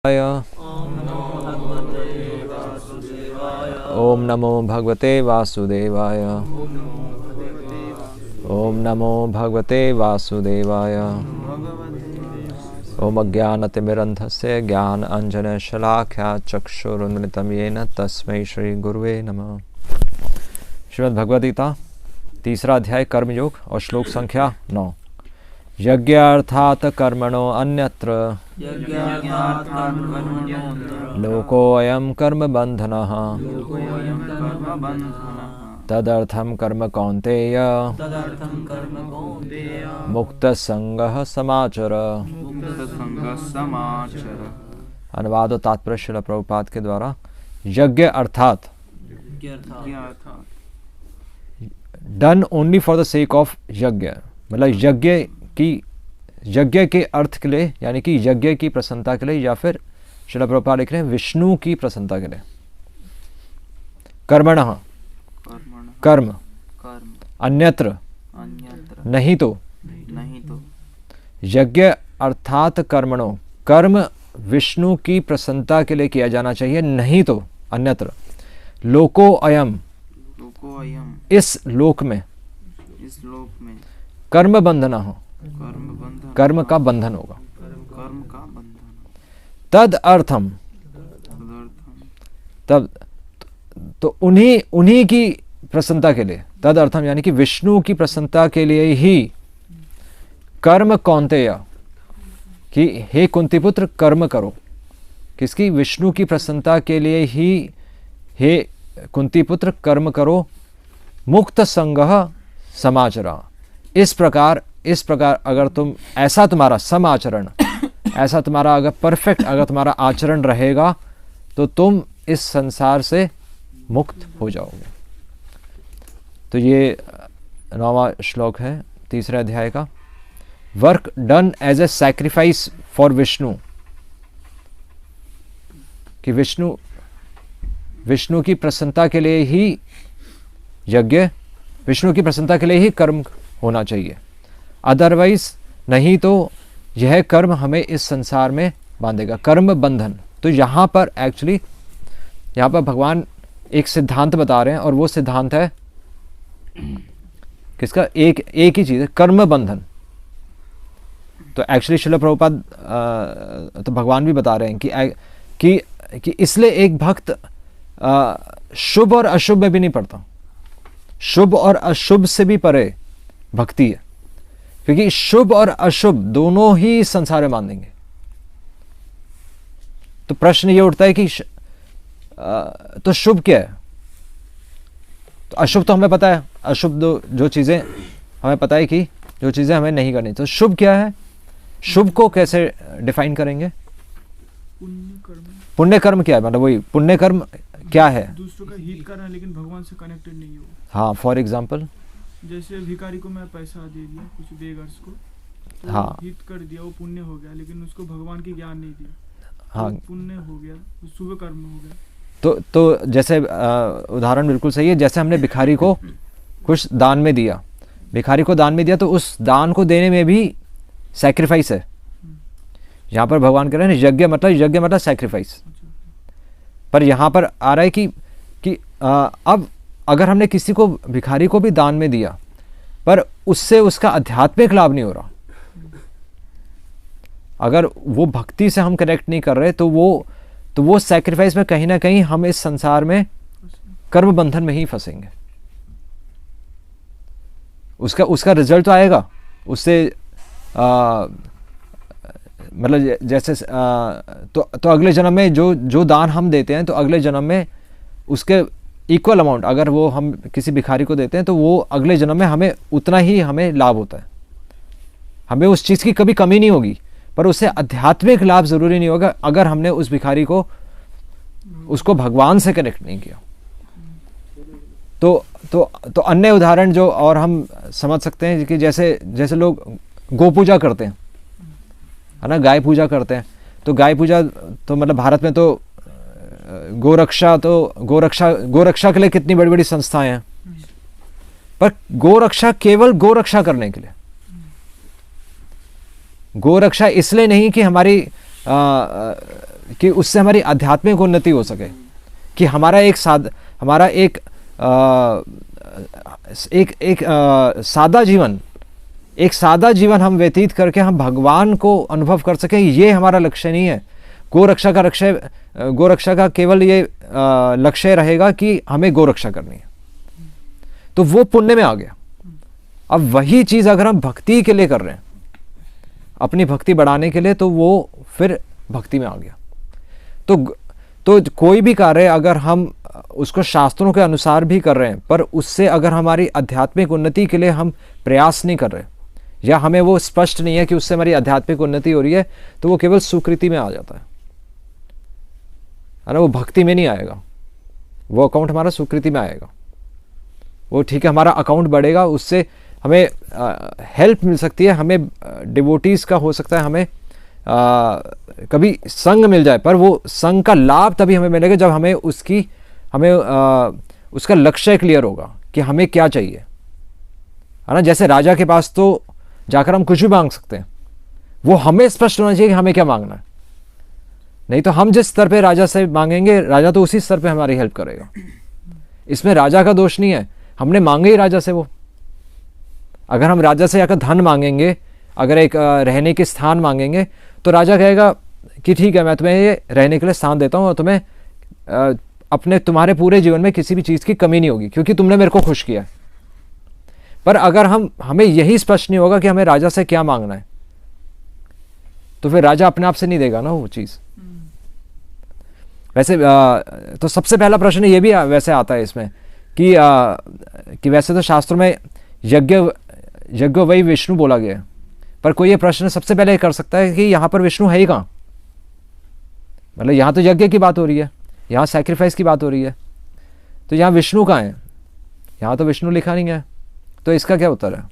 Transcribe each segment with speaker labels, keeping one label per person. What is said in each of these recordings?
Speaker 1: ओम नमो भगवते वासुदेवाय। ओम नमो भगवते वासुदेवाय। ओम अज्ञानतिमिरन्धस्य ज्ञान अंजन शलाख्या चक्षुरुन्मिलितं येन तस्मै श्री गुरुवे नमः। श्रीमद् भगवद गीता तीसरा अध्याय कर्मयोग और श्लोक संख्या 9। यज्ञार्थात् कर्मणो अन्यत्र लोकोऽयं कर्म बन्धनः तदर्थं कर्म कौन्तेय मुक्तसंगः समाचर। अनुवाद और तात्पर्य श्रील प्रभुपाद के द्वारा। यज्ञ अर्थात done only for the sake of यज्ञ, मतलब यज्ञ के अर्थ के लिए, यानी कि यज्ञ की प्रसन्नता के लिए, या फिर श्रील प्रभुपाद लिख रहे हैं विष्णु की प्रसन्नता के लिए। कर्मणः कर्म, अन्यत्र नहीं तो। यज्ञ अर्थात कर्मणो, कर्म विष्णु की प्रसन्नता के लिए किया जाना चाहिए, नहीं तो अन्यत्र। लोको अयम, इस लोक में कर्म बंधना हो, कर्म का बंधन होगा। तद अर्थम, तब तो उन्हीं की प्रसन्नता के लिए, तद अर्थम यानी कि विष्णु की प्रसन्नता के लिए ही कर्म कौन्तेय, कि हे कुंती पुत्र कर्म करो। किसकी? विष्णु की प्रसन्नता के लिए ही हे कुंती पुत्र कर्म करो। मुक्त संगः समाचरा, इस प्रकार अगर तुम ऐसा, तुम्हारा समाचरण, ऐसा तुम्हारा अगर परफेक्ट, अगर तुम्हारा आचरण रहेगा तो तुम इस संसार से मुक्त हो जाओगे। तो ये 9वां श्लोक है तीसरे अध्याय का। Work done as a sacrifice for Vishnu, कि विष्णु की प्रसन्नता के लिए ही यज्ञ, विष्णु की प्रसन्नता के लिए ही कर्म होना चाहिए। अदरवाइज नहीं तो यह कर्म हमें इस संसार में बांधेगा, कर्म बंधन। तो यहाँ पर एक्चुअली, यहाँ पर भगवान एक सिद्धांत बता रहे हैं, और वो सिद्धांत है किसका? एक ही चीज़ है, कर्म बंधन। तो एक्चुअली श्रील प्रभुपाद तो भगवान भी बता रहे हैं कि इसलिए एक भक्त शुभ और अशुभ में भी नहीं पड़ता। शुभ और अशुभ से भी परे भक्ति है, क्योंकि शुभ और अशुभ दोनों ही संसार में मान देंगे। तो प्रश्न ये उठता है कि तो शुभ क्या है? तो अशुभ तो हमें पता है, अशुभ जो चीजें हमें पता है कि जो चीजें हमें नहीं करनी। तो शुभ क्या है? शुभ को कैसे डिफाइन करेंगे? पुण्य कर्म क्या है? मतलब वही पुण्य कर्म क्या है?
Speaker 2: दूसरों का हित करना, लेकिन भगवान से कनेक्टेड नहीं हो।
Speaker 1: हाँ, फॉर एग्जाम्पल
Speaker 2: जैसे भिखारी को मैं पैसा दे दिया, कुछ बेगर्स को, तो
Speaker 1: हाँ,
Speaker 2: हित कर दिया, वो पुण्य हो गया, लेकिन उसको भगवान की ज्ञान नहीं दिया,
Speaker 1: हाँ,
Speaker 2: तो पुण्य हो गया, शुभ कर्म हो गया।
Speaker 1: तो जैसे उदाहरण बिल्कुल सही है। जैसे हमने भिखारी को कुछ दान में दिया, भिखारी को दान में दिया, तो उस दान को देने में भी सैक्रिफाइस है। यहाँ पर भगवान कह रहे हैं यज्ञ मतलब सैक्रिफाइस। पर यहाँ पर आ रहा है कि अब अगर हमने किसी को, भिखारी को भी दान में दिया, पर उससे उसका आध्यात्मिक लाभ नहीं हो रहा, अगर वो भक्ति से हम कनेक्ट नहीं कर रहे, तो वो सैक्रिफाइस में कहीं ना कहीं हम इस संसार में कर्म बंधन में ही फंसेंगे। उसका रिजल्ट तो आएगा उससे, मतलब जैसे तो अगले जन्म में जो दान हम देते हैं, तो अगले जन्म में उसके इक्वल अमाउंट अगर वो हम किसी भिखारी को देते हैं, तो वो अगले जन्म में हमें उतना ही हमें लाभ होता है। हमें उस चीज़ की कभी कमी नहीं होगी, पर उससे आध्यात्मिक लाभ ज़रूरी नहीं होगा अगर हमने उस भिखारी को, उसको भगवान से कनेक्ट नहीं किया। तो अन्य उदाहरण जो और हम समझ सकते हैं कि जैसे लोग गौ पूजा करते हैं, है ना, गाय पूजा करते हैं। तो गाय पूजा तो मतलब भारत में तो गोरक्षा के लिए कितनी बड़ी बड़ी संस्थाएं हैं, पर गोरक्षा केवल गोरक्षा करने के लिए, गोरक्षा इसलिए नहीं कि हमारी कि उससे हमारी आध्यात्मिक उन्नति हो सके, कि हमारा एक सादा जीवन हम व्यतीत करके हम भगवान को अनुभव कर सकें। ये हमारा लक्ष्य नहीं है। गोरक्षा का केवल ये लक्ष्य रहेगा कि हमें गोरक्षा करनी है, तो वो पुण्य में आ गया। अब वही चीज़ अगर हम भक्ति के लिए कर रहे हैं, अपनी भक्ति बढ़ाने के लिए, तो वो फिर भक्ति में आ गया। तो कोई भी कार्य अगर हम उसको शास्त्रों के अनुसार भी कर रहे हैं, पर उससे अगर हमारी आध्यात्मिक उन्नति के लिए हम प्रयास नहीं कर रहे, या हमें वो स्पष्ट नहीं है कि उससे हमारी आध्यात्मिक उन्नति हो रही है, तो वो केवल सुकृति में आ जाता है ना, वो भक्ति में नहीं आएगा। वो अकाउंट हमारा सुकृति में आएगा। वो ठीक है, हमारा अकाउंट बढ़ेगा, उससे हमें हेल्प मिल सकती है, हमें डिवोटीज का हो सकता है, हमें कभी संग मिल जाए, पर वो संग का लाभ तभी हमें मिलेगा जब हमें उसका लक्ष्य क्लियर होगा कि हमें क्या चाहिए, है ना। जैसे राजा के पास तो जाकर हम कुछ भी मांग सकते हैं, वो हमें स्पष्ट होना चाहिए कि हमें क्या मांगना है। नहीं तो हम जिस स्तर पे राजा से मांगेंगे, राजा तो उसी स्तर पे हमारी हेल्प करेगा। इसमें राजा का दोष नहीं है, हमने मांगे ही राजा से। वो अगर हम राजा से अगर धन मांगेंगे, अगर एक रहने के स्थान मांगेंगे, तो राजा कहेगा कि ठीक है, मैं तुम्हें ये रहने के लिए स्थान देता हूँ और तुम्हें तुम्हारे पूरे जीवन में किसी भी चीज़ की कमी नहीं होगी, क्योंकि तुमने मेरे को खुश किया है। पर अगर हमें यही स्पष्ट नहीं होगा कि हमें राजा से क्या मांगना है, तो फिर राजा अपने आप से नहीं देगा ना वो चीज़। वैसे तो सबसे पहला प्रश्न ये भी वैसे आता है इसमें कि वैसे तो शास्त्रों में यज्ञ वही विष्णु बोला गया है, पर कोई ये प्रश्न सबसे पहले कर सकता है कि यहाँ पर विष्णु है ही कहाँ। मतलब यहाँ तो यज्ञ की बात हो रही है, यहाँ सैक्रिफाइस की बात हो रही है, तो यहाँ विष्णु कहाँ है? यहाँ तो विष्णु लिखा नहीं है, तो इसका क्या उत्तर है?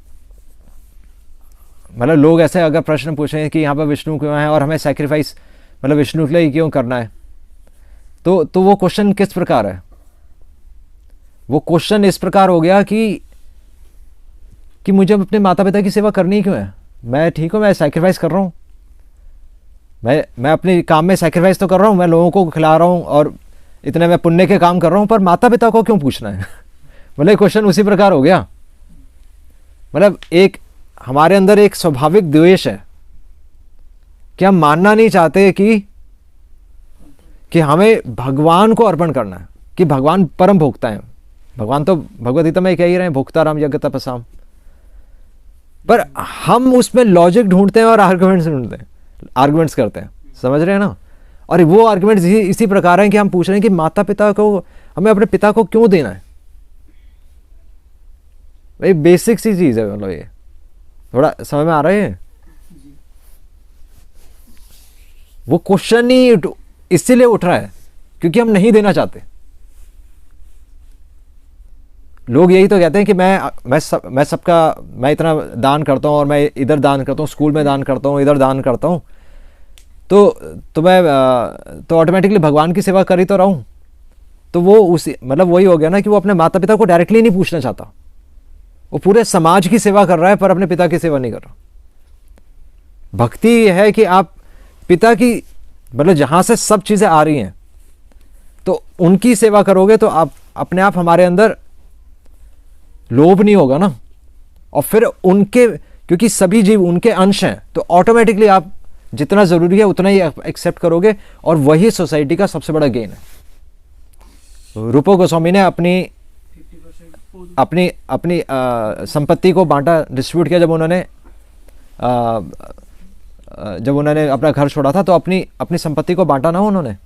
Speaker 1: मतलब लोग ऐसे अगर प्रश्न पूछें कि यहाँ पर विष्णु क्यों है और हमें सैक्रिफाइस मतलब विष्णु के लिए क्यों करना है, तो वो क्वेश्चन किस प्रकार है? वो क्वेश्चन इस प्रकार हो गया कि मुझे अपने माता पिता की सेवा करनी क्यों है? मैं ठीक हूँ, मैं सैक्रिफाइस कर रहा हूँ, मैं अपने काम में सैक्रिफाइस तो कर रहा हूँ, मैं लोगों को खिला रहा हूँ और इतने मैं पुण्य के काम कर रहा हूँ, पर माता पिता को क्यों पूछना है? मतलब क्वेश्चन उसी प्रकार हो गया। मतलब एक हमारे अंदर एक स्वाभाविक द्वेष है कि हम मानना नहीं चाहते कि हमें भगवान को अर्पण करना है, कि भगवान परम भोक्ता है। भगवान तो भगवद गीता में कह ही रहे हैं, भोक्ता राम यज्ञ तपसाम। पर हम उसमें लॉजिक ढूंढते हैं और आर्गुमेंट्स करते हैं, समझ रहे हैं ना। और वो आर्गुमेंट्स इसी प्रकार हैं कि हम पूछ रहे हैं कि माता पिता को, हमें अपने पिता को क्यों देना है? भाई बेसिक सी चीज है। मतलब ये थोड़ा समझ में आ रहा है? वो क्वेश्चन ही इसीलिए उठ रहा है क्योंकि हम नहीं देना चाहते। लोग यही तो कहते हैं कि मैं इतना दान करता हूँ और मैं इधर दान करता हूँ, स्कूल में दान करता हूँ, इधर दान करता हूँ, तो मैं तो ऑटोमेटिकली भगवान की सेवा कर ही तो रहा हूँ। तो वो उसी मतलब वही हो गया ना कि वो अपने माता पिता को डायरेक्टली नहीं पूछना चाहता, वो पूरे समाज की सेवा कर रहा है पर अपने पिता की सेवा नहीं कर रहा। भक्ति है कि आप पिता की मतलब जहाँ से सब चीज़ें आ रही हैं तो उनकी सेवा करोगे, तो आप अपने आप हमारे अंदर लोभ नहीं होगा ना। और फिर क्योंकि सभी जीव उनके अंश हैं, तो ऑटोमेटिकली आप जितना ज़रूरी है उतना ही एक्सेप्ट करोगे, और वही सोसाइटी का सबसे बड़ा गेन है। रूपा गोस्वामी ने अपनी संपत्ति को बांटा, डिस्ट्रीब्यूट किया। जब उन्होंने अपना घर छोड़ा था तो अपनी संपत्ति को बांटा ना उन्होंने,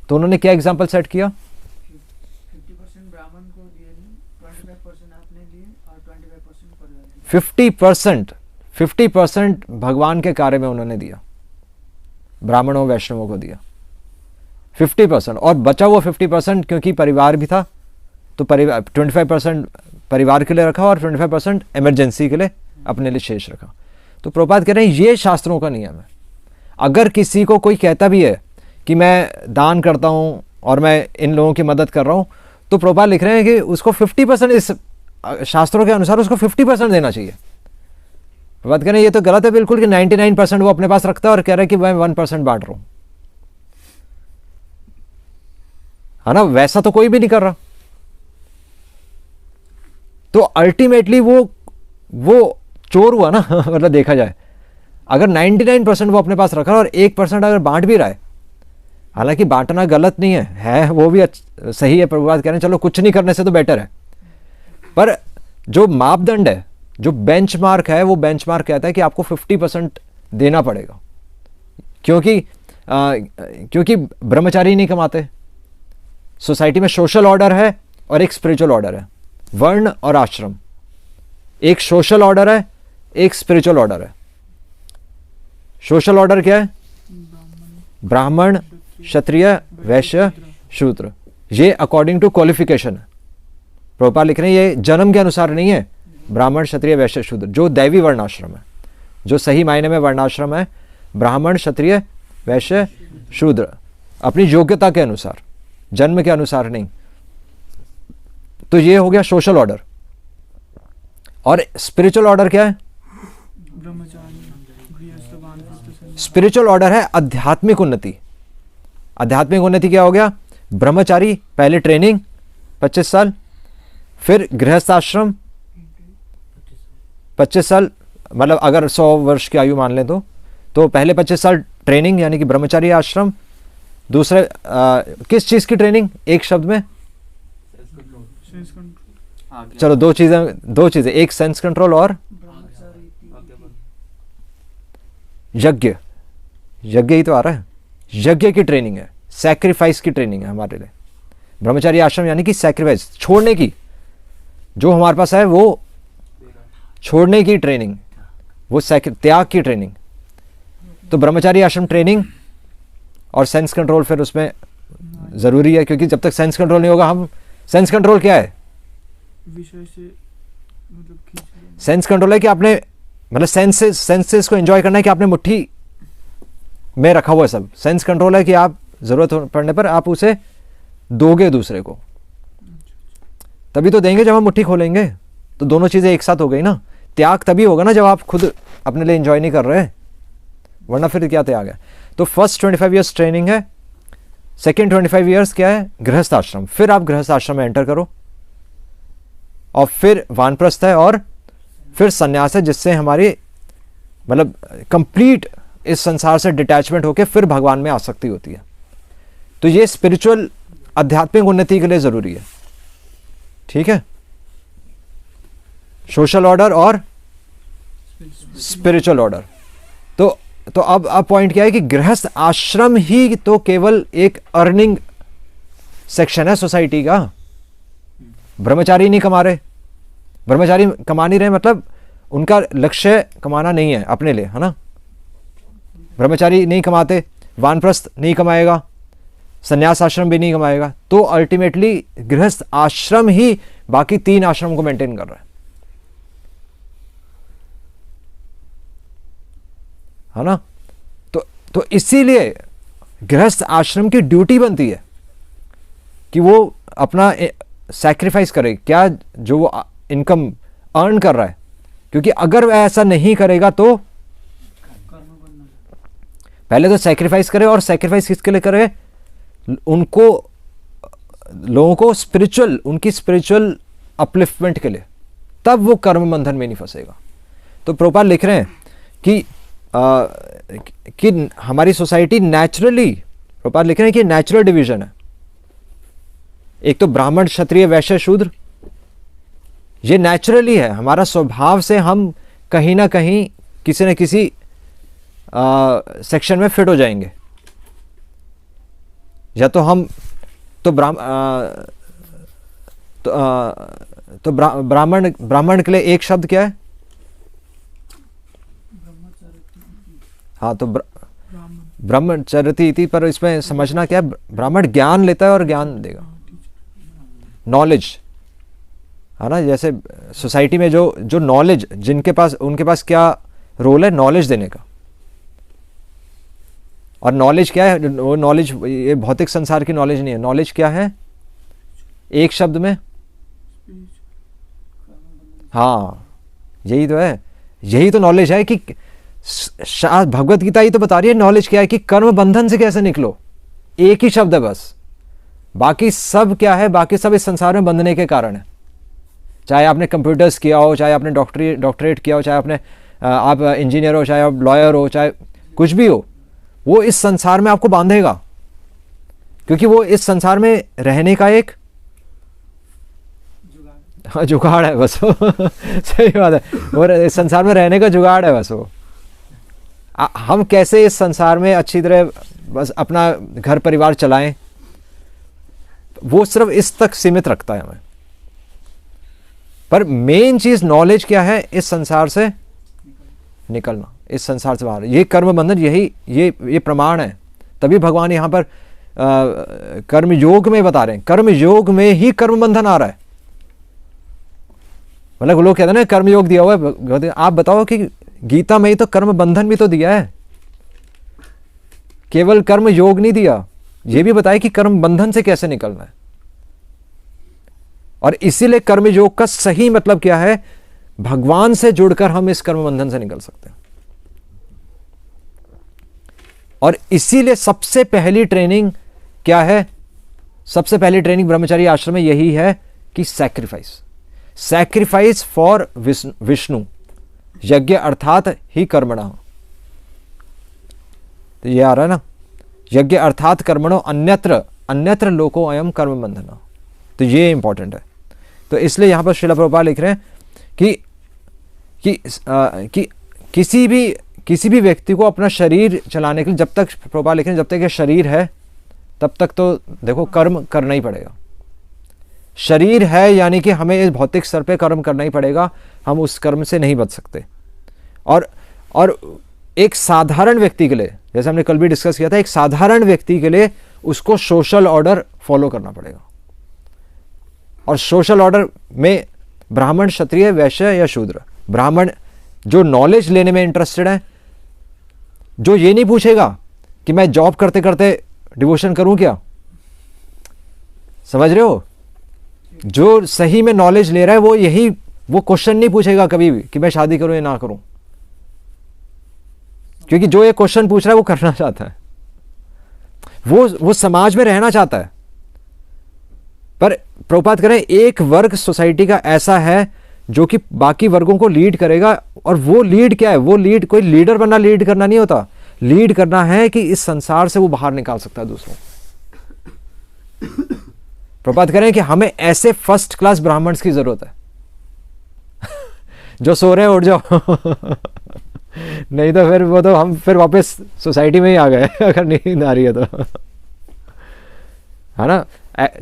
Speaker 1: तो उन्होंने क्या एग्जाम्पल सेट किया?
Speaker 2: 50% ब्राह्मण को दिए, 25% आपने दिए और 25% परिवार दिए। 50% भगवान के कार्य में उन्होंने दिया, ब्राह्मणों वैष्णवों को दिया 50%, और बचा हुआ 50% क्योंकि परिवार भी था तो 25% परिवार के लिए रखा और 25% इमरजेंसी के लिए अपने लिए शेष रखा। तो प्रभुपाद कह रहे हैं ये शास्त्रों का नियम है। अगर किसी को कोई कहता भी है कि मैं दान करता हूँ और मैं इन लोगों की मदद कर रहा हूँ, तो प्रभुपाद लिख रहे हैं कि उसको 50% इस शास्त्रों के अनुसार उसको 50% देना चाहिए। प्रभुपाद कह रहे हैं ये तो गलत है बिल्कुल कि 99% वो अपने पास रखता है और कह रहा है कि मैं 1% बांट रहा हूँ।
Speaker 1: है ना, वैसा तो कोई भी नहीं कर रहा। तो अल्टीमेटली वो चोर हुआ ना मतलब देखा जाए, अगर 99% वो अपने पास रखा और 1% अगर बांट भी रहा है, हालांकि बांटना गलत नहीं है वो भी सही है, प्रभुपाद कह रहे हैं चलो कुछ नहीं करने से तो बेटर है, पर जो मापदंड है, जो बेंचमार्क है, वो बेंचमार्क कहता है कि आपको 50% देना पड़ेगा, क्योंकि ब्रह्मचारी नहीं कमाते। सोसाइटी में सोशल ऑर्डर है और एक स्पिरिचुअल ऑर्डर है, वर्ण और आश्रम। एक सोशल ऑर्डर है, एक स्पिरिचुअल ऑर्डर है। सोशल ऑर्डर क्या है? ब्राह्मण, क्षत्रिय, वैश्य, शूद्र। ये अकॉर्डिंग टू क्वालिफिकेशन है। प्रभुपाद लिख रहे हैं ये जन्म के अनुसार नहीं है। ब्राह्मण, क्षत्रिय, वैश्य, शूद्र, जो दैवी वर्णाश्रम है, जो सही मायने में वर्णाश्रम है, ब्राह्मण, क्षत्रिय, वैश्य, शूद्र, अपनी योग्यता के अनुसार, जन्म के अनुसार नहीं। तो ये हो गया सोशल ऑर्डर। और स्पिरिचुअल ऑर्डर क्या है? स्पिरिचुअल ऑर्डर है आध्यात्मिक उन्नति। आध्यात्मिक उन्नति क्या हो गया? ब्रह्मचारी पहले ट्रेनिंग 25 साल, फिर गृहस्थ आश्रम 25 साल, मतलब अगर 100 वर्ष की आयु मान लें तो पहले 25 साल ट्रेनिंग यानी कि ब्रह्मचारी आश्रम। दूसरे किस चीज़ की ट्रेनिंग? एक शब्द में चलो दो चीज़ें, एक सेंस कंट्रोल और यज्ञ ही तो आ रहा है। यज्ञ की ट्रेनिंग है, सैक्रिफाइस की ट्रेनिंग है हमारे लिए। ब्रह्मचारी आश्रम यानी कि सैक्रिफाइस, छोड़ने की, जो हमारे पास है वो छोड़ने की ट्रेनिंग, वो त्याग की ट्रेनिंग। तो ब्रह्मचारी आश्रम ट्रेनिंग और सेंस कंट्रोल फिर उसमें ज़रूरी है, क्योंकि जब तक सेंस कंट्रोल नहीं होगा, हम सेंस कंट्रोल क्या है?
Speaker 3: विषय से मतलब
Speaker 1: सेंस कंट्रोल है कि आपने मतलब सेंसेस को एंजॉय करना है कि आपने मुट्ठी में रखा हुआ है सब। सेंस कंट्रोल है कि आप ज़रूरत पड़ने पर आप उसे दोगे दूसरे को, तभी तो देंगे जब हम मुट्ठी खोलेंगे। तो दोनों चीज़ें एक साथ हो गई ना। त्याग तभी होगा ना जब आप खुद अपने लिए एंजॉय नहीं कर रहे, वरना फिर क्या त्याग है? तो फर्स्ट 25 ईयर्स ट्रेनिंग है, सेकेंड 25 ईयर्स क्या है? गृहस्थ आश्रम। फिर आप गृहस्थ आश्रम में एंटर करो, और फिर वानप्रस्थ है, और फिर संन्यास है, जिससे हमारी मतलब कंप्लीट इस संसार से डिटैचमेंट होकर फिर भगवान में आसक्ति होती है। तो ये स्पिरिचुअल आध्यात्मिक उन्नति के लिए ज़रूरी है। ठीक है, सोशल ऑर्डर और स्पिरिचुअल ऑर्डर। तो अब पॉइंट क्या है कि गृहस्थ आश्रम ही तो केवल एक अर्निंग सेक्शन है सोसाइटी का। ब्रह्मचारी नहीं कमा रहे, ब्रह्मचारी कमा नहीं रहे, मतलब उनका लक्ष्य कमाना नहीं है अपने लिए, है ना। ब्रह्मचारी नहीं कमाते, वानप्रस्थ नहीं कमाएगा, संन्यास आश्रम भी नहीं कमाएगा। तो अल्टीमेटली गृहस्थ आश्रम ही बाकी 3 आश्रम को मेंटेन कर रहा है ना। तो इसीलिए गृहस्थ आश्रम की ड्यूटी बनती है कि वो अपना सैक्रिफाइस करे, क्या जो वो इनकम अर्न कर रहा है, क्योंकि अगर वह ऐसा नहीं करेगा तो पहले तो सैक्रिफाइस करे, और सैक्रिफाइस किसके लिए करे? उनको, लोगों को स्पिरिचुअल, उनकी स्पिरिचुअल अपलिफ्टमेंट के लिए, तब वो कर्म बंधन में नहीं फंसेगा। तो प्रभुपाद लिख रहे हैं कि हमारी सोसाइटी नेचुरली, प्रभुपाद लिख रहे हैं कि नेचुरल डिवीजन है। एक तो ब्राह्मण, क्षत्रिय, वैश्य, शूद्र, ये नेचुरली है, हमारा स्वभाव से हम कहीं ना कहीं किसी न किसी सेक्शन में फिट हो जाएंगे। या तो हम तो ब्राह्मण के लिए एक शब्द क्या है? हाँ, तो ब्रह्मचर्यति इति, पर इसमें समझना क्या है? ब्राह्मण ज्ञान लेता है और ज्ञान देगा, नॉलेज, है ना। जैसे सोसाइटी में जो नॉलेज, जिनके पास, उनके पास क्या रोल है? नॉलेज देने का। और नॉलेज क्या है? वो नॉलेज, ये भौतिक संसार की नॉलेज नहीं है। नॉलेज क्या है? एक शब्द में, हाँ, यही तो है, यही तो नॉलेज है कि भगवत गीता ही तो बता रही है नॉलेज क्या है, कि कर्म बंधन से कैसे निकलो। एक ही शब्द है बस, बाकी सब क्या है, बाकी सब इस संसार में बंधने के कारण है। चाहे आपने कंप्यूटर्स किया हो, चाहे आपने डॉक्टरेट किया हो, चाहे आपने आप इंजीनियर हो, चाहे आप लॉयर हो, चाहे कुछ भी हो, वो इस संसार में आपको बांधेगा, क्योंकि वो इस संसार में रहने का एक जुगाड़ है बस वो सही बात है, और इस संसार में रहने का जुगाड़ है बस वो। हम कैसे इस संसार में अच्छी तरह बस अपना घर परिवार चलाएं, वो सिर्फ इस तक सीमित रखता है हमें। पर मेन चीज नॉलेज क्या है, इस संसार से निकलना, इस संसार से बाहर। ये कर्म बंधन, यही ये प्रमाण है। तभी भगवान यहां पर कर्म योग में बता रहे हैं, कर्म योग में ही कर्म बंधन आ रहा है। मतलब लोग कहते हैं ना कर्म योग दिया हुआ है, आप बताओ कि गीता में ही तो कर्म बंधन भी तो दिया है, केवल कर्म योग नहीं दिया, ये भी बताया कि कर्म बंधन से कैसे निकलना है। और इसीलिए कर्म योग का सही मतलब क्या है, भगवान से जुड़कर हम इस कर्म बंधन से निकल सकते हैं। और इसीलिए सबसे पहली ट्रेनिंग क्या है, सबसे पहली ट्रेनिंग ब्रह्मचारी आश्रम में यही है कि सैक्रिफाइस फॉर विष्णु, यज्ञ अर्थात ही कर्मणा। तो ये आ रहा है ना, यज्ञ अर्थात कर्मणो अन्यत्र लोको अयम कर्म बंधना। तो ये इंपॉर्टेंट है। तो इसलिए यहां पर श्रील प्रभुपाद लिख रहे हैं कि किसी भी व्यक्ति को अपना शरीर चलाने के लिए, जब तक प्रभुपाद लिख रहे हैं, जब तक ये शरीर है तब तक तो देखो कर्म करना ही पड़ेगा। शरीर है यानी कि हमें इस भौतिक स्तर पे कर्म करना ही पड़ेगा, हम उस कर्म से नहीं बच सकते। और एक साधारण व्यक्ति के लिए, जैसे हमने कल भी डिस्कस किया था, एक साधारण व्यक्ति के लिए उसको सोशल ऑर्डर फॉलो करना पड़ेगा। और सोशल ऑर्डर में ब्राह्मण, क्षत्रिय, वैश्य या शूद्र। ब्राह्मण जो नॉलेज लेने में इंटरेस्टेड है, जो ये नहीं पूछेगा कि मैं जॉब करते करते डिवोशन करूं क्या, समझ रहे हो? जो सही में नॉलेज ले रहा है वो क्वेश्चन नहीं पूछेगा कभी भी कि मैं शादी करूं या ना करूं, क्योंकि जो ये क्वेश्चन पूछ रहा है वो करना चाहता है, वो समाज में रहना चाहता है। पर प्रभुपाद करें, एक वर्ग सोसाइटी का ऐसा है जो कि बाकी वर्गों को लीड करेगा। और वो लीड क्या है, वो लीड कोई लीडर बनना, लीड करना नहीं होता। लीड करना है कि इस संसार से वो बाहर निकाल सकता है दूसरों। प्रभुपाद करें कि हमें ऐसे फर्स्ट क्लास ब्राह्मण्स की जरूरत है जो सो रहे हैं उठ जाओ नहीं तो फिर वो तो हम फिर वापस सोसाइटी में ही आ गए अगर नींद आ रही है तो, है ना।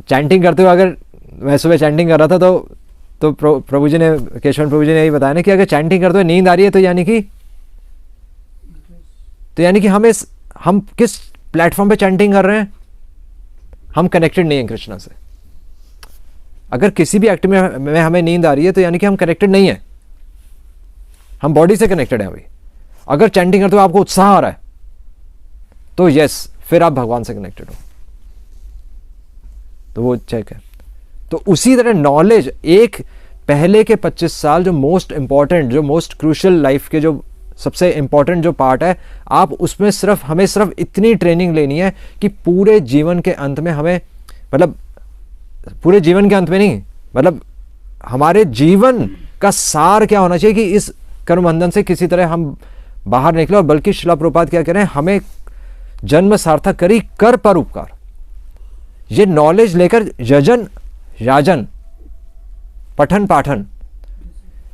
Speaker 1: चैंटिंग करते हुए, अगर मैं सुबह चैंटिंग कर रहा था तो प्रभु जी ने, केशवन प्रभु जी ने यही बताया ना कि अगर चैंटिंग करते हुए नींद आ रही है तो यानी कि हम किस प्लेटफॉर्म पे चैंटिंग कर रहे हैं, हम कनेक्टेड नहीं हैं कृष्णा से। अगर किसी भी एक्टिविटी में हमें नींद आ रही है तो यानी कि हम कनेक्टेड नहीं है, हम बॉडी से कनेक्टेड हैं अभी। अगर चैंटिंग करते हुए आपको उत्साह आ रहा है तो यस, फिर आप भगवान से कनेक्टेड हो, तो वो चेक है। तो उसी तरह नॉलेज, एक पहले के 25 साल जो मोस्ट इंपॉर्टेंट, जो मोस्ट क्रूशियल लाइफ के जो सबसे इंपॉर्टेंट जो पार्ट है, आप उसमें हमें सिर्फ इतनी ट्रेनिंग लेनी है कि पूरे जीवन के अंत में हमें, मतलब पूरे जीवन के अंत में नहीं, मतलब हमारे जीवन का सार क्या होना चाहिए कि इस कर्म बंधन से किसी तरह हम बाहर निकले। और बल्कि श्रील प्रभुपाद क्या कह रहे हैं, हमें जन्म सार्थक करी कर पर उपकार। ये नॉलेज लेकर यजन, याजन, पठन पाठन,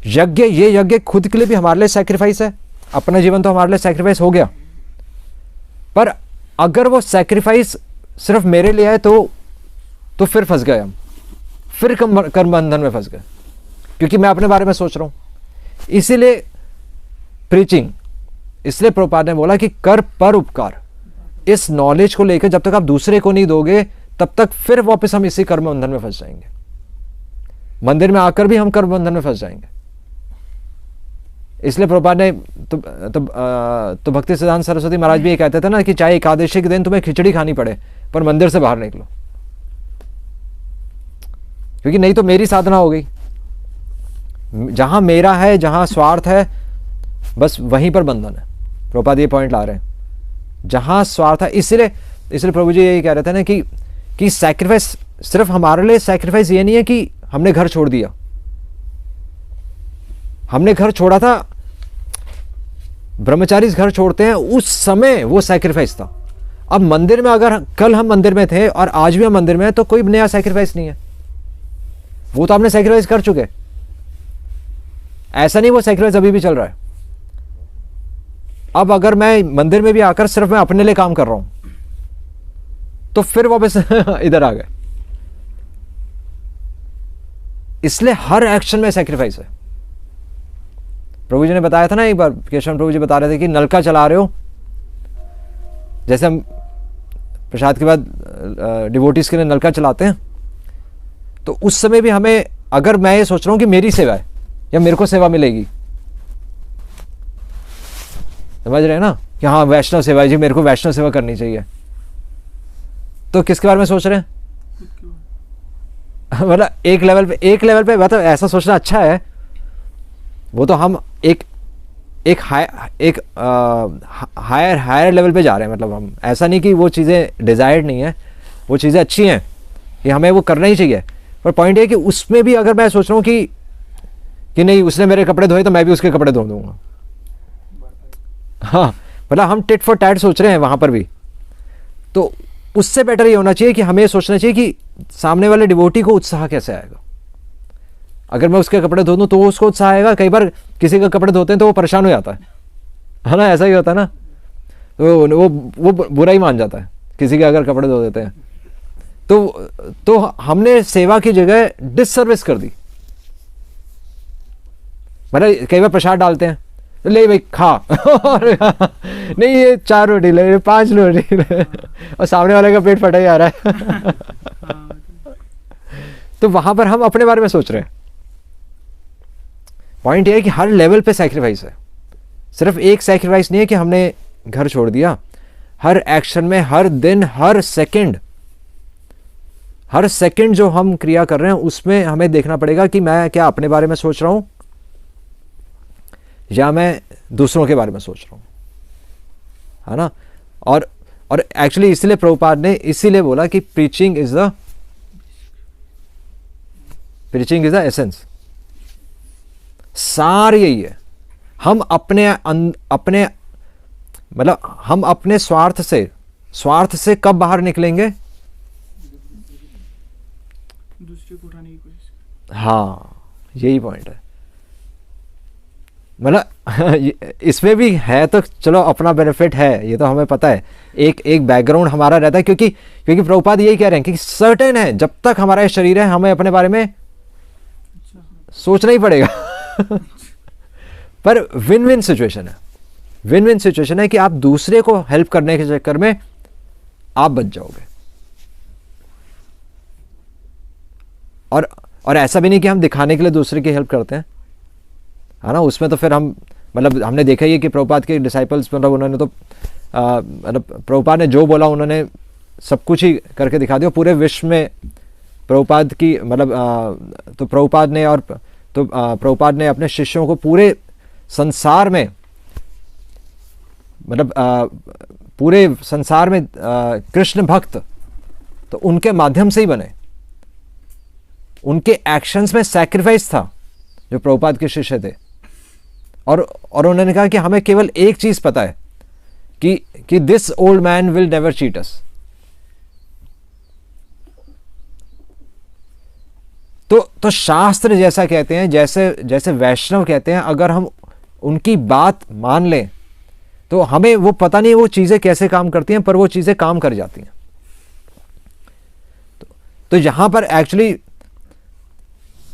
Speaker 1: यज्ञ, ये यज्ञ खुद के लिए भी हमारे लिए सैक्रिफाइस है। अपना जीवन तो हमारे लिए सैक्रिफाइस हो गया, पर अगर वो सैक्रिफाइस सिर्फ मेरे लिए है तो फिर फंस गए हम, फिर कर्म बंधन में फंस गए, क्योंकि मैं अपने बारे में सोच रहा हूं। इसीलिए प्रीचिंग, इसलिए प्रभुपाद ने बोला कि कर पर उपकार। इस नॉलेज को लेकर जब तक आप दूसरे को नहीं दोगे तब तक फिर वापस हम इसी कर्म बंधन में फंस जाएंगे। मंदिर में आकर भी हम कर्म बंधन में फंस जाएंगे। इसलिए प्रभुपाद ने तो भक्ति सिद्धांत सरस्वती महाराज भी ये कहते थे ना कि चाहे एकादशी के दिन तुम्हें खिचड़ी खानी पड़े पर मंदिर से बाहर निकलो, क्योंकि नहीं तो मेरी साधना हो गई। जहां मेरा है, जहां स्वार्थ है, बस वहीं पर बंधन है। प्रभुपाद ये पॉइंट ला रहे हैं, जहां स्वार्थ है। इसलिए प्रभु जी यही कह रहे थे ना कि कि सैक्रिफाइस सिर्फ हमारे लिए सैक्रिफाइस ये नहीं है कि हमने घर छोड़ दिया, हमने घर छोड़ा था, ब्रह्मचारी घर छोड़ते हैं उस समय वो सैक्रिफाइस था। अब मंदिर में, अगर कल हम मंदिर में थे और आज भी हम मंदिर में हैं, तो कोई नया सैक्रिफाइस नहीं है, वो तो आपने सैक्रिफाइस कर चुके। ऐसा नहीं वो सैक्रिफाइस अभी भी चल रहा है। अब अगर मैं मंदिर में भी आकर सिर्फ मैं अपने लिए काम कर रहा हूं तो फिर वापस इधर आ गए। इसलिए हर एक्शन में सैक्रिफाइस है। प्रभु जी ने बताया था ना एक बार, केशव प्रभु जी बता रहे थे कि नलका चला रहे हो, जैसे हम प्रसाद के बाद डिवोटीज के लिए नलका चलाते हैं, तो उस समय भी हमें, अगर मैं ये सोच रहा हूं कि मेरी सेवा है या मेरे को सेवा मिलेगी, समझ रहे हैं ना, कि हाँ वैष्णव सेवा है जी, मेरे को वैष्णव सेवा करनी चाहिए, तो किसके बारे में सोच रहे हैं? मतलब एक लेवल पे मतलब ऐसा सोचना अच्छा है, वो तो हम एक हायर लेवल पे जा रहे हैं। मतलब हम ऐसा नहीं कि वो चीज़ें डिजायर्ड नहीं है, वो चीज़ें अच्छी हैं कि हमें वो करना ही चाहिए, पर पॉइंट ये कि उसमें भी अगर मैं सोच रहा हूँ कि नहीं उसने मेरे कपड़े धोए तो मैं भी उसके कपड़े धो दूंगा, हाँ मतलब हम टिट फॉर टैट सोच रहे हैं वहाँ पर भी, तो उससे बेटर ये होना चाहिए कि हमें सोचना चाहिए कि सामने वाले डिवोटी को उत्साह कैसे आएगा। अगर मैं उसके कपड़े धो दूँ तो वो उसको उत्साह आएगा। कई बार किसी का कपड़े धोते हैं तो वो परेशान हो जाता है ना, ऐसा ही होता है ना, तो वो बुरा ही मान जाता है किसी के अगर कपड़े धो देते हैं, तो हमने सेवा की जगह डिससर्विस कर दी। मतलब कई बार प्रसाद डालते हैं तो ले भाई खा नहीं ये 4 रोटी ले, 5 रोटी ले, और सामने वाले का पेट फटा ही आ रहा है तो वहां पर हम अपने बारे में सोच रहे हैं। पॉइंट ये है कि हर लेवल पे सैक्रिफाइस है, सिर्फ एक सैक्रिफाइस नहीं है कि हमने घर छोड़ दिया। हर एक्शन में, हर दिन, हर सेकंड जो हम क्रिया कर रहे हैं उसमें हमें देखना पड़ेगा कि मैं क्या अपने बारे में सोच रहा हूं या मैं दूसरों के बारे में सोच रहा हूं, है ना। और एक्चुअली इसलिए प्रभुपाद ने इसीलिए बोला कि प्रीचिंग इज द एसेंस। सार यही है। हम अपने स्वार्थ से कब बाहर निकलेंगे?
Speaker 3: दूसरे को उठाने की कोशिश।
Speaker 1: हाँ यही पॉइंट है। मतलब इसमें भी है तो चलो अपना बेनिफिट है, ये तो हमें पता है, एक बैकग्राउंड हमारा रहता है, क्योंकि प्रभुपाद यही कह रहे हैं कि सर्टेन है जब तक हमारा शरीर है हमें अपने बारे में सोचना ही पड़ेगा पर विन विन सिचुएशन है कि आप दूसरे को हेल्प करने के चक्कर में आप बच जाओगे। और ऐसा भी नहीं कि हम दिखाने के लिए दूसरे की हेल्प करते हैं, है ना। उसमें तो फिर हम मतलब हमने देखा ही है कि प्रभुपाद के डिसाइपल्स मतलब उन्होंने तो मतलब प्रभुपाद ने जो बोला उन्होंने सब कुछ ही करके दिखा दिया पूरे विश्व में। प्रभुपाद की मतलब तो प्रभुपाद ने अपने शिष्यों को पूरे संसार में मतलब पूरे संसार में कृष्ण भक्त तो उनके माध्यम से ही बने। उनके एक्शंस में सैक्रिफाइस था जो प्रभुपाद के शिष्य थे। और उन्होंने कहा कि हमें केवल एक चीज पता है कि this old man will never cheat us. तो शास्त्र जैसा कहते हैं, जैसे वैष्णव कहते हैं, अगर हम उनकी बात मान लें तो हमें वो पता नहीं वो चीजें कैसे काम करती हैं, पर वो चीजें काम कर जाती हैं। तो यहां पर एक्चुअली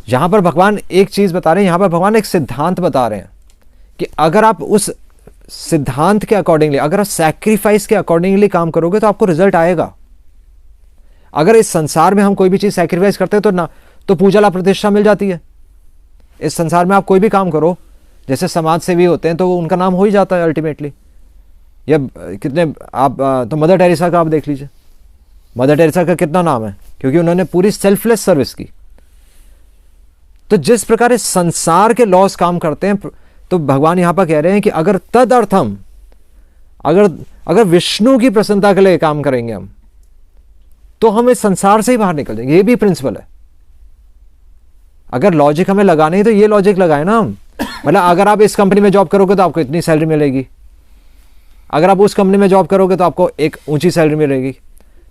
Speaker 1: भगवान एक चीज बता रहे हैं, यहां पर भगवान एक सिद्धांत बता रहे हैं कि अगर आप उस सिद्धांत के अकॉर्डिंगली, अगर आप सैक्रिफाइस के अकॉर्डिंगली काम करोगे तो आपको रिजल्ट आएगा। अगर इस संसार में हम कोई भी चीज सैक्रिफाइस करते हैं तो पूजा लाभ प्रतिष्ठा मिल जाती है। इस संसार में आप कोई भी काम करो, जैसे समाज सेवी होते हैं तो उनका नाम हो ही जाता है अल्टीमेटली। या कितने आप तो मदर टेरेसा का आप देख लीजिए, मदर टेरेसा का कितना नाम है, क्योंकि उन्होंने पूरी सेल्फलेस सर्विस की। तो जिस प्रकार इस संसार के लॉस काम करते हैं, तो भगवान यहां पर कह रहे हैं कि अगर अगर विष्णु की प्रसन्नता के लिए काम करेंगे हम, तो हम इस संसार से ही बाहर निकल जाएंगे। ये भी प्रिंसिपल है। अगर लॉजिक हमें लगानी है तो ये लॉजिक लगाए ना हम। मतलब अगर आप इस कंपनी में जॉब करोगे तो आपको इतनी सैलरी मिलेगी, अगर आप उस कंपनी में जॉब करोगे तो आपको एक ऊंची सैलरी मिलेगी।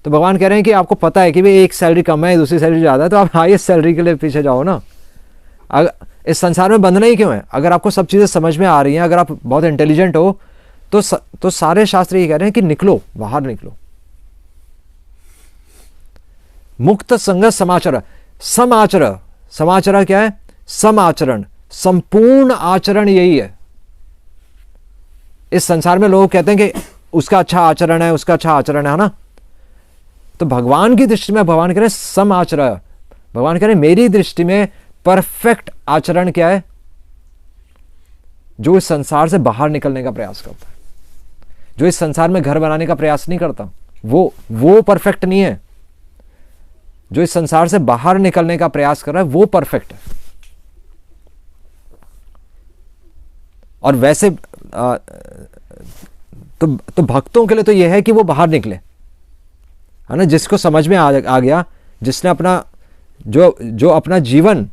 Speaker 1: तो भगवान कह रहे हैं कि आपको पता है कि भाई एक सैलरी कम है, दूसरी सैलरी ज़्यादा है, तो आप हाईएस्ट सैलरी के लिए पीछे जाओ ना। अगर इस संसार में बंधना ही क्यों है? अगर आपको सब चीज़ें समझ में आ रही हैं, अगर आप बहुत इंटेलिजेंट हो, तो सारे शास्त्र ये कह रहे हैं कि निकलो, बाहर निकलो। मुक्त संग समाचर, समाचर, समाचर क्या है? समाचरण, संपूर्ण आचरण यही है। इस संसार में लोग कहते हैं कि उसका अच्छा आचरण है, उसका अच्छा आचरण है ना। तो भगवान की दृष्टि में भगवान कह रहे हैं सम आचरण। भगवान कह रहे हैं मेरी दृष्टि में परफेक्ट आचरण क्या है? जो इस संसार से बाहर निकलने का प्रयास करता है, जो इस संसार में घर बनाने का प्रयास नहीं करता, वो परफेक्ट नहीं है। जो इस संसार से बाहर निकलने का प्रयास कर रहा है वो परफेक्ट है। और वैसे तो भक्तों के लिए तो यह है कि वो बाहर निकले, है ना। जिसको समझ में आ गया, जिसने अपना जो अपना जीवन,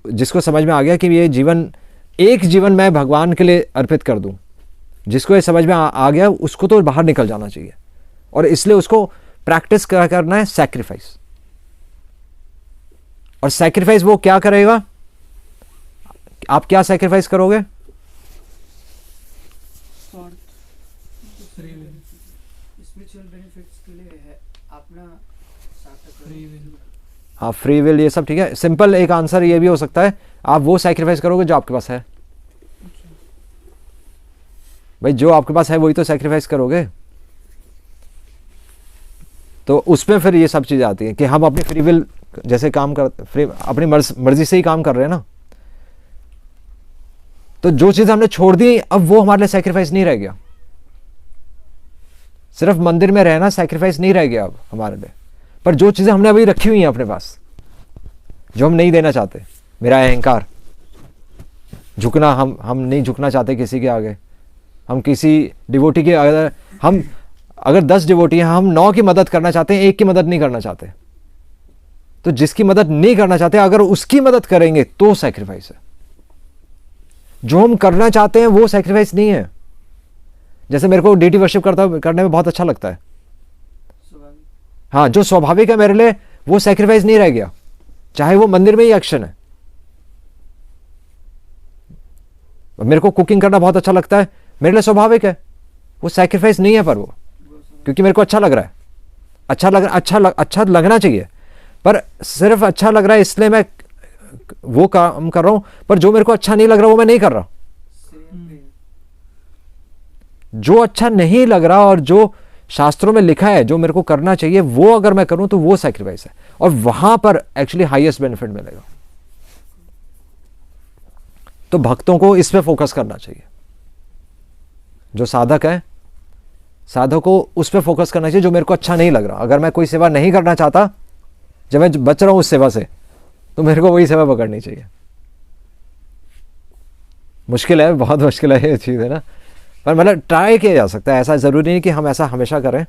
Speaker 1: जिसको समझ में आ गया कि ये जीवन, एक जीवन मैं भगवान के लिए अर्पित कर दूं, जिसको ये समझ में आ गया, उसको तो बाहर निकल जाना चाहिए। और इसलिए उसको प्रैक्टिस करना है सैक्रिफाइस। और सैक्रिफाइस वो क्या करेगा? आप क्या सैक्रिफाइस करोगे?
Speaker 2: स्पिरिचुअल बेनिफिट्स के लिए है अपना
Speaker 3: फ्री विल।
Speaker 1: हाँ, फ्री विल, ये सब ठीक है। सिंपल एक आंसर ये भी हो सकता है, आप वो सैक्रिफाइस करोगे जो आपके पास है। भाई जो आपके पास है वही तो सैक्रिफाइस करोगे। तो उसमें फिर ये सब चीजें आती है कि हम अपनी फ्री विल जैसे काम कर, अपनी मर्जी से ही काम कर रहे हैं ना। तो जो चीज हमने छोड़ दी अब वो हमारे लिए सैक्रिफाइस नहीं रह गया। सिर्फ मंदिर में रहना सैक्रिफाइस नहीं रह गया अब हमारे लिए। पर जो चीजें हमने अभी रखी हुई हैं अपने पास, जो हम नहीं देना चाहते, मेरा अहंकार, झुकना, हम नहीं झुकना चाहते किसी के आगे। हम किसी डिवोटी के अगर 10 डिवोटी हैं, हम 9 की मदद करना चाहते हैं, 1 की मदद नहीं करना चाहते। तो जिसकी मदद नहीं करना चाहते अगर उसकी मदद करेंगे तो सैक्रिफाइस है। जो हम करना चाहते हैं वो सैक्रिफाइस नहीं है। जैसे मेरे को डीटी वर्शिप करने में बहुत अच्छा लगता है, हाँ, जो स्वाभाविक है मेरे लिए वो सैक्रिफाइस नहीं रह गया, चाहे वो मंदिर में ही एक्शन है। मेरे को कुकिंग करना बहुत अच्छा लगता है, मेरे लिए स्वाभाविक है, वो सैक्रिफाइस नहीं है, पर वो क्योंकि मेरे को अच्छा लग रहा है, अच्छा लगना चाहिए। पर सिर्फ अच्छा लग रहा है इसलिए मैं वो काम कर रहा हूं, पर जो मेरे को अच्छा नहीं लग रहा वो मैं नहीं कर रहा। जो अच्छा नहीं लग रहा और जो शास्त्रों में लिखा है जो मेरे को करना चाहिए वो अगर मैं करूं तो वो सैक्रिफाइस है, और वहां पर एक्चुअली हाईएस्ट बेनिफिट मिलेगा। तो भक्तों को इस पे फोकस करना चाहिए। जो साधक है, साधक को उस पे फोकस करना चाहिए जो मेरे को अच्छा नहीं लग रहा। अगर मैं कोई सेवा नहीं करना चाहता, जब मैं बच रहा हूं उस सेवा से, तो मेरे को वही सेवा पकड़नी चाहिए। मुश्किल है, बहुत मुश्किल है ये चीज़, है ना। पर मतलब ट्राई किया जा सकता है। ऐसा ज़रूरी नहीं कि हम ऐसा हमेशा करें,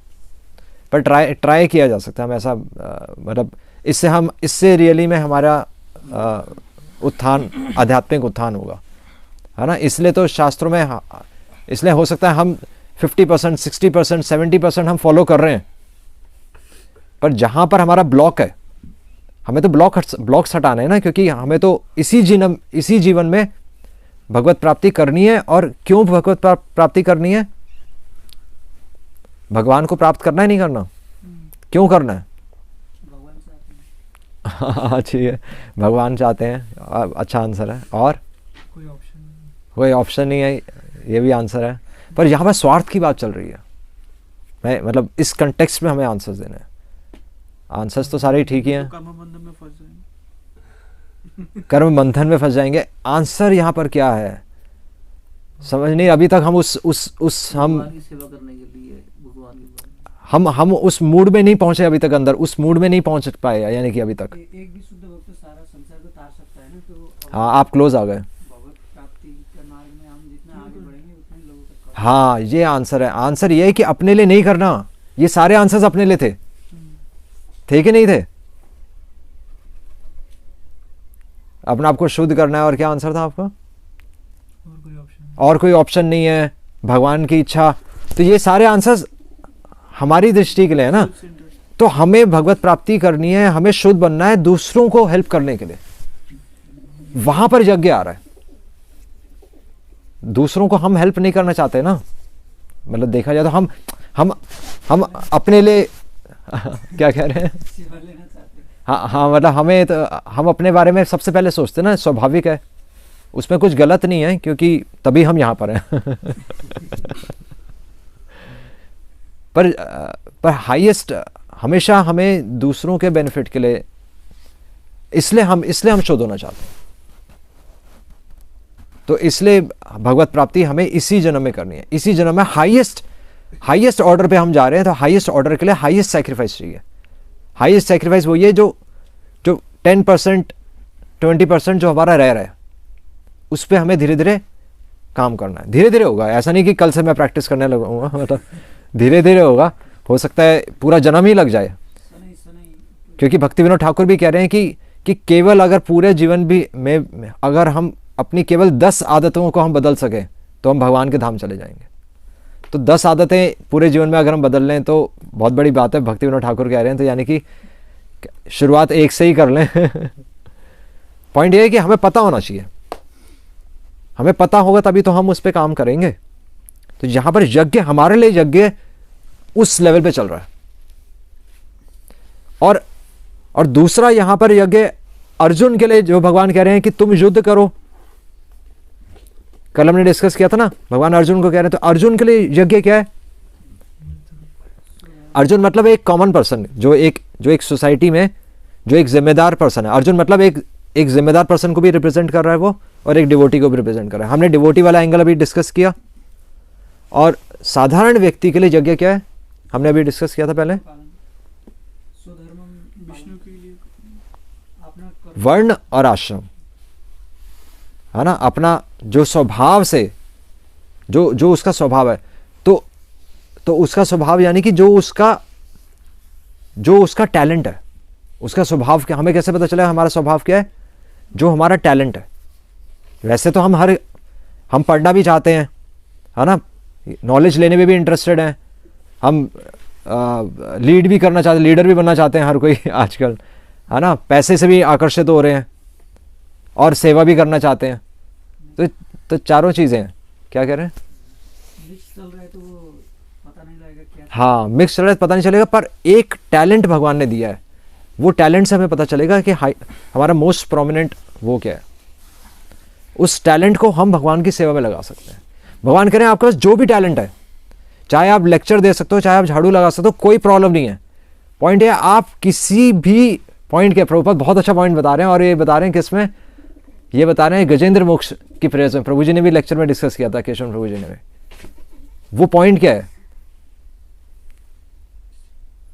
Speaker 1: पर ट्राई किया जा सकता है। हम ऐसा मतलब इससे रियली में हमारा उत्थान, आध्यात्मिक उत्थान होगा, है ना। इसलिए तो शास्त्रों में, इसलिए हो सकता है हम 50%, 60%, 70% हम फॉलो कर रहे हैं, पर जहाँ पर हमारा ब्लॉक है, हमें तो ब्लॉक्स हटाने हैं ना, क्योंकि हमें तो इसी जीवन में भगवत प्राप्ति करनी है। और क्यों भगवत प्राप्ति करनी है? भगवान को प्राप्त करना है, नहीं करना? क्यों करना है?
Speaker 2: भगवान चाहते हैं।
Speaker 1: हाँ ठीक है, भगवान चाहते हैं, अच्छा आंसर है। और कोई ऑप्शन नहीं है, ये भी आंसर है। पर यहाँ पर स्वार्थ की बात चल रही है। मैं मतलब इस कंटेक्स्ट में हमें आंसर्स देने हैं। आंसर्स तो सारे ठीक ही हैं। कर्म बंधन में फंस जाएंगे। आंसर यहाँ पर क्या है समझ नहीं। अभी तक हम हम
Speaker 4: की सेवा करने के लिए भगवान की
Speaker 1: हम उस मूड में नहीं पहुंचे अभी तक, अंदर उस मूड में नहीं पहुंच पाए, यानी कि अभी तक।
Speaker 2: एक भी शुद्ध भक्त सारा संसार को तार सकता है ना। तो
Speaker 1: हाँ, आप क्लोज आ गए।
Speaker 2: भगवत प्राप्ति के मार्ग में हम जितना आगे बढ़ेंगे उतने लोगों तक।
Speaker 1: हाँ, ये आंसर है। आंसर ये है कि अपने लिए नहीं करना। ये सारे आंसर्स अपने लिए थे। थे कि नहीं थे? अपने आप को शुद्ध करना है, और क्या आंसर था आपका? और कोई ऑप्शन नहीं है, भगवान की इच्छा। तो ये सारे आंसर्स हमारी दृष्टि के लिए है ना। तो हमें भगवत प्राप्ति करनी है, हमें शुद्ध बनना है दूसरों को हेल्प करने के लिए, वहां पर यज्ञ आ रहा है। दूसरों को हम हेल्प नहीं करना चाहते ना, मतलब देखा जाए तो हम अपने लिए क्या कह रहे हैं? हाँ, मतलब हमें तो हम अपने बारे में सबसे पहले सोचते हैं ना, स्वाभाविक है, उसमें कुछ गलत नहीं है, क्योंकि तभी हम यहाँ पर हैं। पर हाईएस्ट हमेशा हमें दूसरों के बेनिफिट के लिए, इसलिए हम शुद्ध होना चाहते हैं। तो इसलिए भगवत प्राप्ति हमें इसी जन्म में करनी है। इसी जन्म में हाईएस्ट ऑर्डर पे हम जा रहे हैं, तो हाईएस्ट ऑर्डर के लिए हाईएस्ट सैक्रिफाइस चाहिए। हाईएस्ट सैक्रिफाइस वो ये जो 10% 20% जो हमारा रह रहा है, उस पर हमें धीरे धीरे काम करना है। धीरे धीरे होगा, ऐसा नहीं कि कल से मैं प्रैक्टिस करने लगूंगा, मतलब धीरे धीरे होगा। हो सकता है पूरा जन्म ही लग जाए, क्योंकि भक्ति विनोद ठाकुर भी कह रहे हैं कि केवल अगर पूरे जीवन भी में अगर हम अपनी केवल 10 आदतों को हम बदल सकें तो हम भगवान के धाम चले जाएंगे। तो 10 आदतें पूरे जीवन में अगर हम बदल लें तो बहुत बड़ी बात है, भक्ति विनोद ठाकुर कह रहे हैं। तो यानी कि शुरुआत एक से ही कर लें। पॉइंट ये है कि हमें पता होना चाहिए, हमें पता होगा तभी तो हम उस पर काम करेंगे। तो यहां पर यज्ञ, हमारे लिए यज्ञ उस लेवल पे चल रहा है। और दूसरा यहां पर यज्ञ अर्जुन के लिए, जो भगवान कह रहे हैं कि तुम युद्ध करो। कल हमने डिस्कस किया था ना, भगवान अर्जुन को कह रहे हैं। तो अर्जुन के लिए यज्ञ क्या है? अर्जुन मतलब एक कॉमन पर्सन, जो एक सोसाइटी में जो एक जिम्मेदार पर्सन है। अर्जुन मतलब एक जिम्मेदार पर्सन को भी रिप्रेजेंट कर रहा है वो, और एक डिवोटी को भी रिप्रेजेंट कर रहा है। हमने डिवोटी वाला एंगल अभी डिस्कस किया। और साधारण व्यक्ति के लिए यज्ञ क्या है, हमने अभी डिस्कस किया था पहले।
Speaker 3: विष्णु के लिए
Speaker 1: वर्ण और आश्रम, है ना, अपना जो स्वभाव से जो उसका स्वभाव है, तो उसका स्वभाव यानी कि जो उसका टैलेंट है, उसका स्वभाव क्या, हमें कैसे पता चला हमारा स्वभाव क्या है? जो हमारा टैलेंट है। वैसे तो हम पढ़ना भी चाहते हैं, है ना, नॉलेज लेने में भी इंटरेस्टेड हैं, हम लीड भी करना चाहते हैं, लीडर भी बनना चाहते हैं हर कोई आजकल, है ना, पैसे से भी आकर्षित हो रहे हैं और सेवा भी करना चाहते हैं। तो चारों चीज़ें हैं। क्या कह रहे हैं?
Speaker 2: मिक्स चल रहा है तो पता नहीं लगेगा क्या।
Speaker 1: हाँ, मिक्स चल रहा है पता नहीं चलेगा, पर एक टैलेंट भगवान ने दिया है, वो टैलेंट से हमें पता चलेगा कि हमारा मोस्ट प्रोमिनेंट वो क्या है। उस टैलेंट को हम भगवान की सेवा में लगा सकते हैं। भगवान कह रहे हैं आपके पास जो भी टैलेंट है, चाहे आप लेक्चर दे सकते हो, चाहे आप झाड़ू लगा सकते हो, कोई प्रॉब्लम नहीं है। पॉइंट है आप किसी भी पॉइंट के, प्रभुपाद बहुत अच्छा पॉइंट बता रहे हैं, और ये बता रहे हैं किसमें, ये बता रहे हैं गजेंद्र मोक्ष की प्रेयर्स में। प्रभु जी ने भी लेक्चर में डिस्कस किया था, केशव प्रभु जी ने। वो पॉइंट क्या है?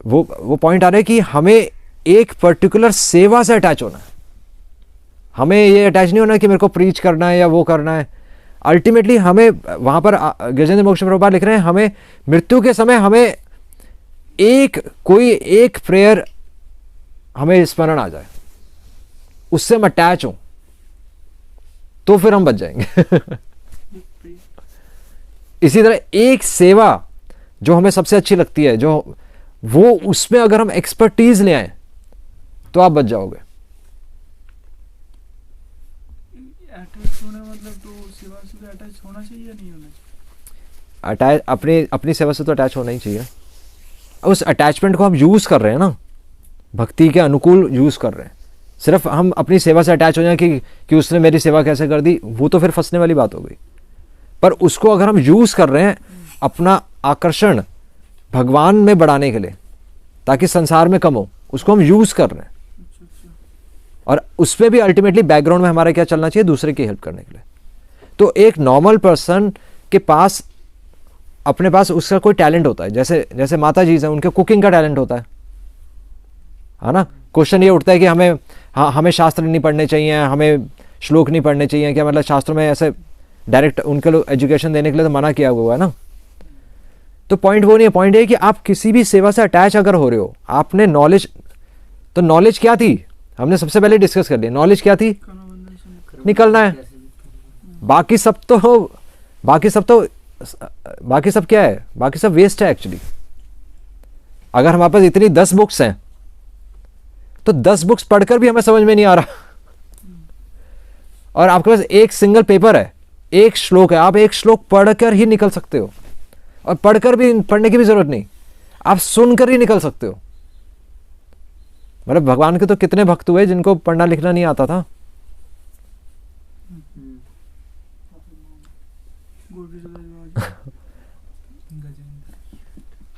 Speaker 1: वो पॉइंट आ रहा है कि हमें एक पर्टिकुलर सेवा से अटैच होना है। हमें ये अटैच नहीं होना है कि मेरे को प्रीच करना है या वो करना है। अल्टीमेटली हमें वहां पर गजेंद्र मोक्ष प्रभुपाद लिख रहे हैं, हमें मृत्यु के समय हमें कोई एक प्रेयर हमें स्मरण आ जाए, उससे हम अटैच हो, तो फिर हम बच जाएंगे। इसी तरह एक सेवा जो हमें सबसे अच्छी लगती है, जो वो उसमें अगर हम एक्सपर्टीज ले आए तो आप बच जाओगे।
Speaker 3: अटैच होना मतलब तो सेवा से अटैच होना चाहिए या नहीं होना चाहिए?
Speaker 1: अटैच अपनी सेवा से तो अटैच होना ही चाहिए। उस अटैचमेंट को हम यूज कर रहे हैं ना, भक्ति के अनुकूल यूज कर रहे हैं। सिर्फ हम अपनी सेवा से अटैच हो जाए कि उसने मेरी सेवा कैसे कर दी, वो तो फिर फंसने वाली बात हो गई। पर उसको अगर हम यूज कर रहे हैं अपना आकर्षण भगवान में बढ़ाने के लिए, ताकि संसार में कम हो, उसको हम यूज कर रहे हैं। और उस पर भी अल्टीमेटली बैकग्राउंड में हमारा क्या चलना चाहिए? दूसरे की हेल्प करने के लिए। तो एक नॉर्मल पर्सन के पास अपने पास उसका कोई टैलेंट होता है, जैसे माता जी हैं, उनके कुकिंग का टैलेंट होता है ना। क्वेश्चन ये उठता है कि हमें शास्त्र नहीं पढ़ने चाहिए, हमें श्लोक नहीं पढ़ने चाहिए क्या? मतलब शास्त्रों में ऐसे डायरेक्ट उनके लोग एजुकेशन देने के लिए तो मना किया हुआ है ना। तो पॉइंट वो नहीं है, पॉइंट ये है कि आप किसी भी सेवा से अटैच अगर हो रहे हो, आपने नॉलेज तो नॉलेज क्या थी, हमने सबसे पहले डिस्कस कर लिया, नॉलेज क्या थी,
Speaker 3: कर्मबंधन से मुक्त।
Speaker 1: निकलना है। बाकी सब क्या है, बाकी सब वेस्ट है एक्चुअली। अगर हमारे पास इतनी 10 बुक्स हैं तो 10 बुक्स पढ़कर भी हमें समझ में नहीं आ रहा, और आपके पास एक सिंगल पेपर है, एक श्लोक है, आप एक श्लोक पढ़कर ही निकल सकते हो, और पढ़ने की भी जरूरत नहीं, आप सुनकर ही निकल सकते हो। मतलब भगवान के तो कितने भक्त हुए जिनको पढ़ना लिखना नहीं आता था।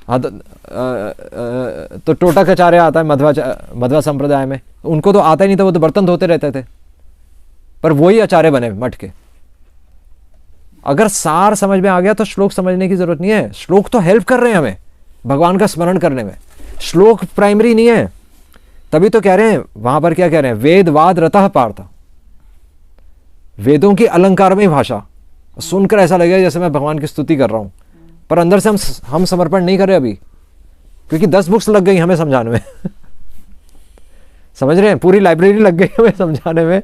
Speaker 1: हाँ, तो टोटकाचार्य आता है मध्वा संप्रदाय में, उनको तो आता ही नहीं था, वो तो बर्तन धोते रहते थे, पर वही आचार्य बने मठ के। अगर सार समझ में आ गया तो श्लोक समझने की जरूरत नहीं है। श्लोक तो हेल्प कर रहे हैं हमें भगवान का स्मरण करने में, श्लोक प्राइमरी नहीं है। तभी तो कह रहे हैं वहां पर, क्या कह रहे हैं, वेद वाद रतः पार्थ, वेदों की अलंकारमयी भाषा। सुनकर ऐसा लगेगा जैसे मैं भगवान की स्तुति कर रहा हूं, पर अंदर से हम समर्पण नहीं कर रहे अभी, क्योंकि 10 बुक्स लग गई हमें समझाने में समझ रहे हैं, पूरी लाइब्रेरी लग गई हमें समझाने में,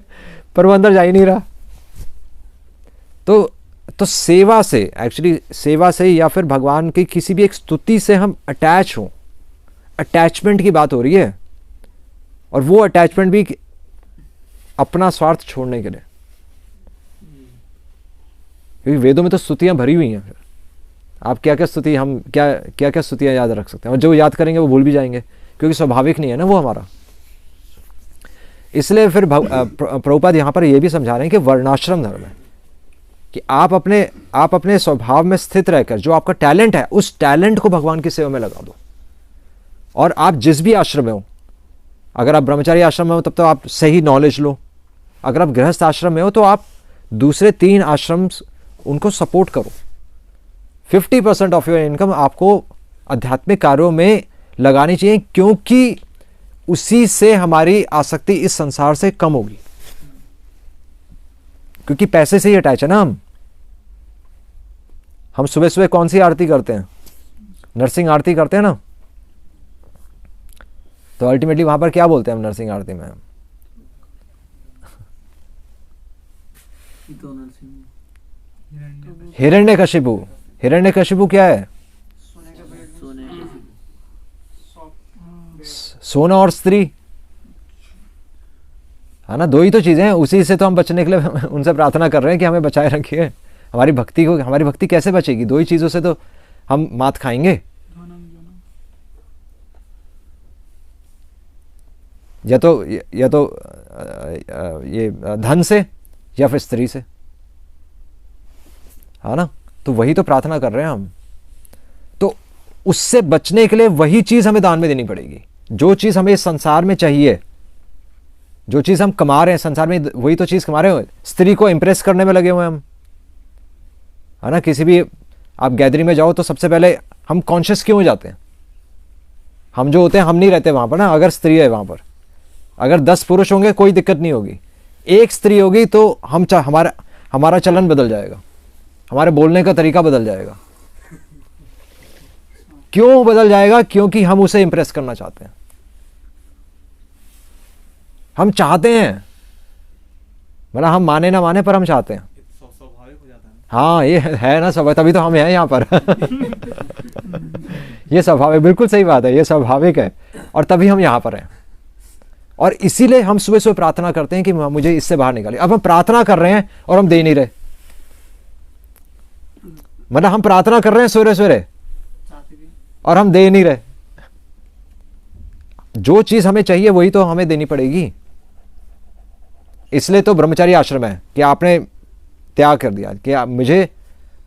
Speaker 1: पर वो अंदर जा ही नहीं रहा। तो सेवा से, एक्चुअली सेवा से या फिर भगवान की किसी भी एक स्तुति से हम अटैच हों, अटैचमेंट की बात हो रही है, और वो अटैचमेंट भी अपना स्वार्थ छोड़ने के लिए, क्योंकि वेदों में तो स्तुतियां भरी हुई हैं। फिर आप क्या क्या स्तुतियां याद रख सकते हैं, और जो याद करेंगे वो भूल भी जाएंगे, क्योंकि स्वाभाविक नहीं है ना वो हमारा। इसलिए फिर प्रभुपाद यहाँ पर ये भी समझा रहे हैं कि वर्णाश्रम धर्म है कि आप अपने स्वभाव में स्थित रहकर जो आपका टैलेंट है, उस टैलेंट को भगवान की सेवा में लगा दो। और आप जिस भी आश्रम में हो, अगर आप ब्रह्मचारी आश्रम में हो तब तो आप सही नॉलेज लो, अगर आप गृहस्थ आश्रम में हो तो आप दूसरे 3 आश्रम उनको सपोर्ट करो। 50% ऑफ योर इनकम आपको आध्यात्मिक कार्यों में लगानी चाहिए, क्योंकि उसी से हमारी आसक्ति इस संसार से कम होगी, क्योंकि पैसे से ही अटैच है ना। हम सुबह सुबह कौन सी आरती करते हैं, नरसिंह आरती करते हैं ना, तो अल्टीमेटली वहां पर क्या बोलते हैं हम नरसिंह आरती में, हिरण्यकशिपु। हिरण्यकशिपु क्या है, सोना और स्त्री, है ना, 2 ही तो चीजें हैं। उसी से तो हम बचने के लिए उनसे प्रार्थना कर रहे हैं कि हमें बचाए रखिए। हमारी भक्ति कैसे बचेगी, 2 ही चीजों से तो हम मात खाएंगे, या तो ये धन से या फिर स्त्री से, है ना। तो वही तो प्रार्थना कर रहे हैं हम। तो उससे बचने के लिए वही चीज हमें दान में देनी पड़ेगी। जो चीज हमें इस संसार में चाहिए, जो चीज हम कमा रहे हैं संसार में, वही तो चीज कमा रहे हो। स्त्री को इंप्रेस करने में लगे हुए हम, है ना। किसी भी आप गैदरिंग में जाओ तो सबसे पहले हम कॉन्शियस क्यों हो जाते हैं, हम जो होते हैं हम नहीं रहते वहां पर ना। अगर स्त्री है वहां पर, अगर 10 पुरुष होंगे कोई दिक्कत नहीं होगी, 1 स्त्री होगी तो हमारा चलन बदल जाएगा, हमारे बोलने का तरीका बदल जाएगा। क्यों बदल जाएगा, क्योंकि हम उसे इंप्रेस करना चाहते हैं। हम चाहते हैं, मतलब हम माने ना माने पर हम चाहते हैं।
Speaker 5: स्वाभाविक हो जाता है।
Speaker 1: हाँ ये है ना सब, तभी तो हम हैं यहाँ पर ये स्वाभाविक, बिल्कुल सही बात है, ये स्वाभाविक है, और तभी हम यहाँ पर हैं। और इसीलिए हम सुबह सुबह प्रार्थना करते हैं कि मुझे इससे बाहर निकालिए। अब हम प्रार्थना कर रहे हैं और हम दे नहीं रहे, मतलब हम प्रार्थना कर रहे हैं सवेरे सवेरे और हम दे नहीं रहे। जो चीज हमें चाहिए वही तो हमें देनी पड़ेगी। इसलिए तो ब्रह्मचारी आश्रम है कि आपने त्याग कर दिया कि मुझे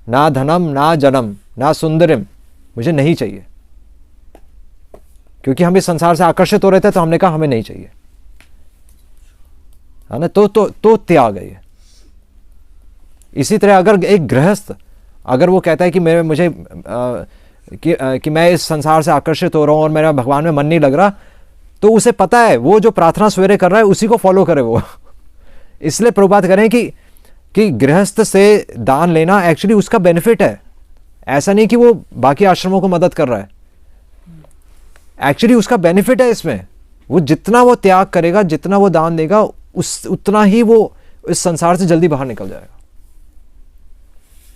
Speaker 1: ना धनम ना जनम ना सुंदरम मुझे नहीं चाहिए, क्योंकि हम इस संसार से आकर्षित हो रहे थे तो हमने कहा हमें नहीं चाहिए, है ना। तो त्याग है ये। इसी तरह अगर एक गृहस्थ अगर वो कहता है कि कि मैं इस संसार से आकर्षित हो रहा हूं और मेरा भगवान में मन नहीं लग रहा, तो उसे पता है वो जो प्रार्थना सवेरे कर रहा है उसी को फॉलो करे वो। इसलिए प्रभुपाद करें कि गृहस्थ से दान लेना एक्चुअली उसका बेनिफिट है। ऐसा नहीं कि वो बाकी आश्रमों को मदद कर रहा है, एक्चुअली उसका बेनिफिट है इसमें। वो जितना वो त्याग करेगा, जितना वो दान देगा, उतना ही वो इस संसार से जल्दी बाहर निकल जाएगा।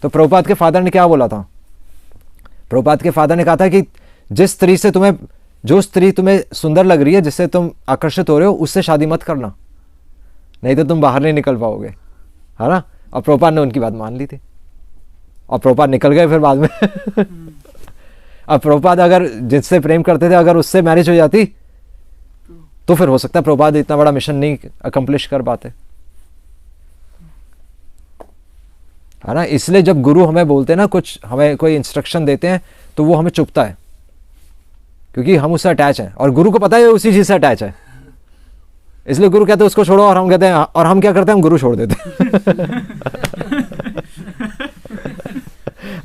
Speaker 1: तो प्रभुपाद के फादर ने क्या बोला था? प्रभुपाद के फादर ने कहा था कि जो स्त्री तुम्हें सुंदर लग रही है, जिससे तुम आकर्षित हो रहे हो, उससे शादी मत करना, नहीं तो तुम बाहर नहीं निकल पाओगे, है ना। और प्रभुपाद ने उनकी बात मान ली थी और प्रभुपाद निकल गए फिर बाद में। अब प्रभुपाद अगर जिससे प्रेम करते थे, अगर उससे मैरिज हो जाती तो फिर हो सकता है प्रभुपाद इतना बड़ा मिशन नहीं अकम्प्लिश कर पाते, है ना। इसलिए जब गुरु हमें बोलते हैं ना, कुछ हमें कोई इंस्ट्रक्शन देते हैं, तो वो हमें चुभता है, क्योंकि हम उससे अटैच हैं और गुरु को पता है उसी चीज से अटैच है। इसलिए गुरु कहते हैं उसको छोड़ो, और हम कहते हैं, और हम क्या करते हैं, हम गुरु छोड़ देते हैं।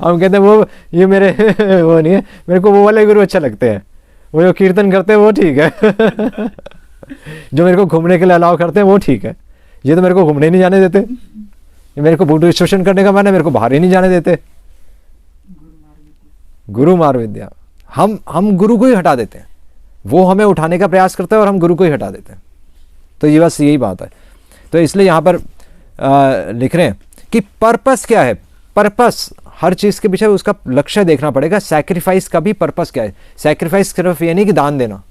Speaker 1: हम कहते हैं वो ये मेरे वो नहीं है, मेरे को वो वाले गुरु अच्छे लगते हैं, वो जो कीर्तन करते हैं वो ठीक है। जो मेरे को घूमने के लिए अलाउ करते हैं वो ठीक है, ये तो मेरे को घूमने नहीं जाने देते, ये मेरे को बूढ़ी शोषण करने का मन है, मेरे को बाहर ही नहीं जाने देते। गुरु मार विद्या, हम गुरु को ही हटा देते हैं, वो हमें उठाने का प्रयास करता है और हम गुरु को ही हटा देते हैं। तो ये बस यही बात है। तो इसलिए यहाँ पर लिख रहे हैं कि पर्पस क्या है। पर्पस, हर चीज़ के पीछे उसका लक्ष्य देखना पड़ेगा। सैक्रिफाइस का भी पर्पस क्या है? सैक्रिफाइस सिर्फ ये नहीं कि दान देना,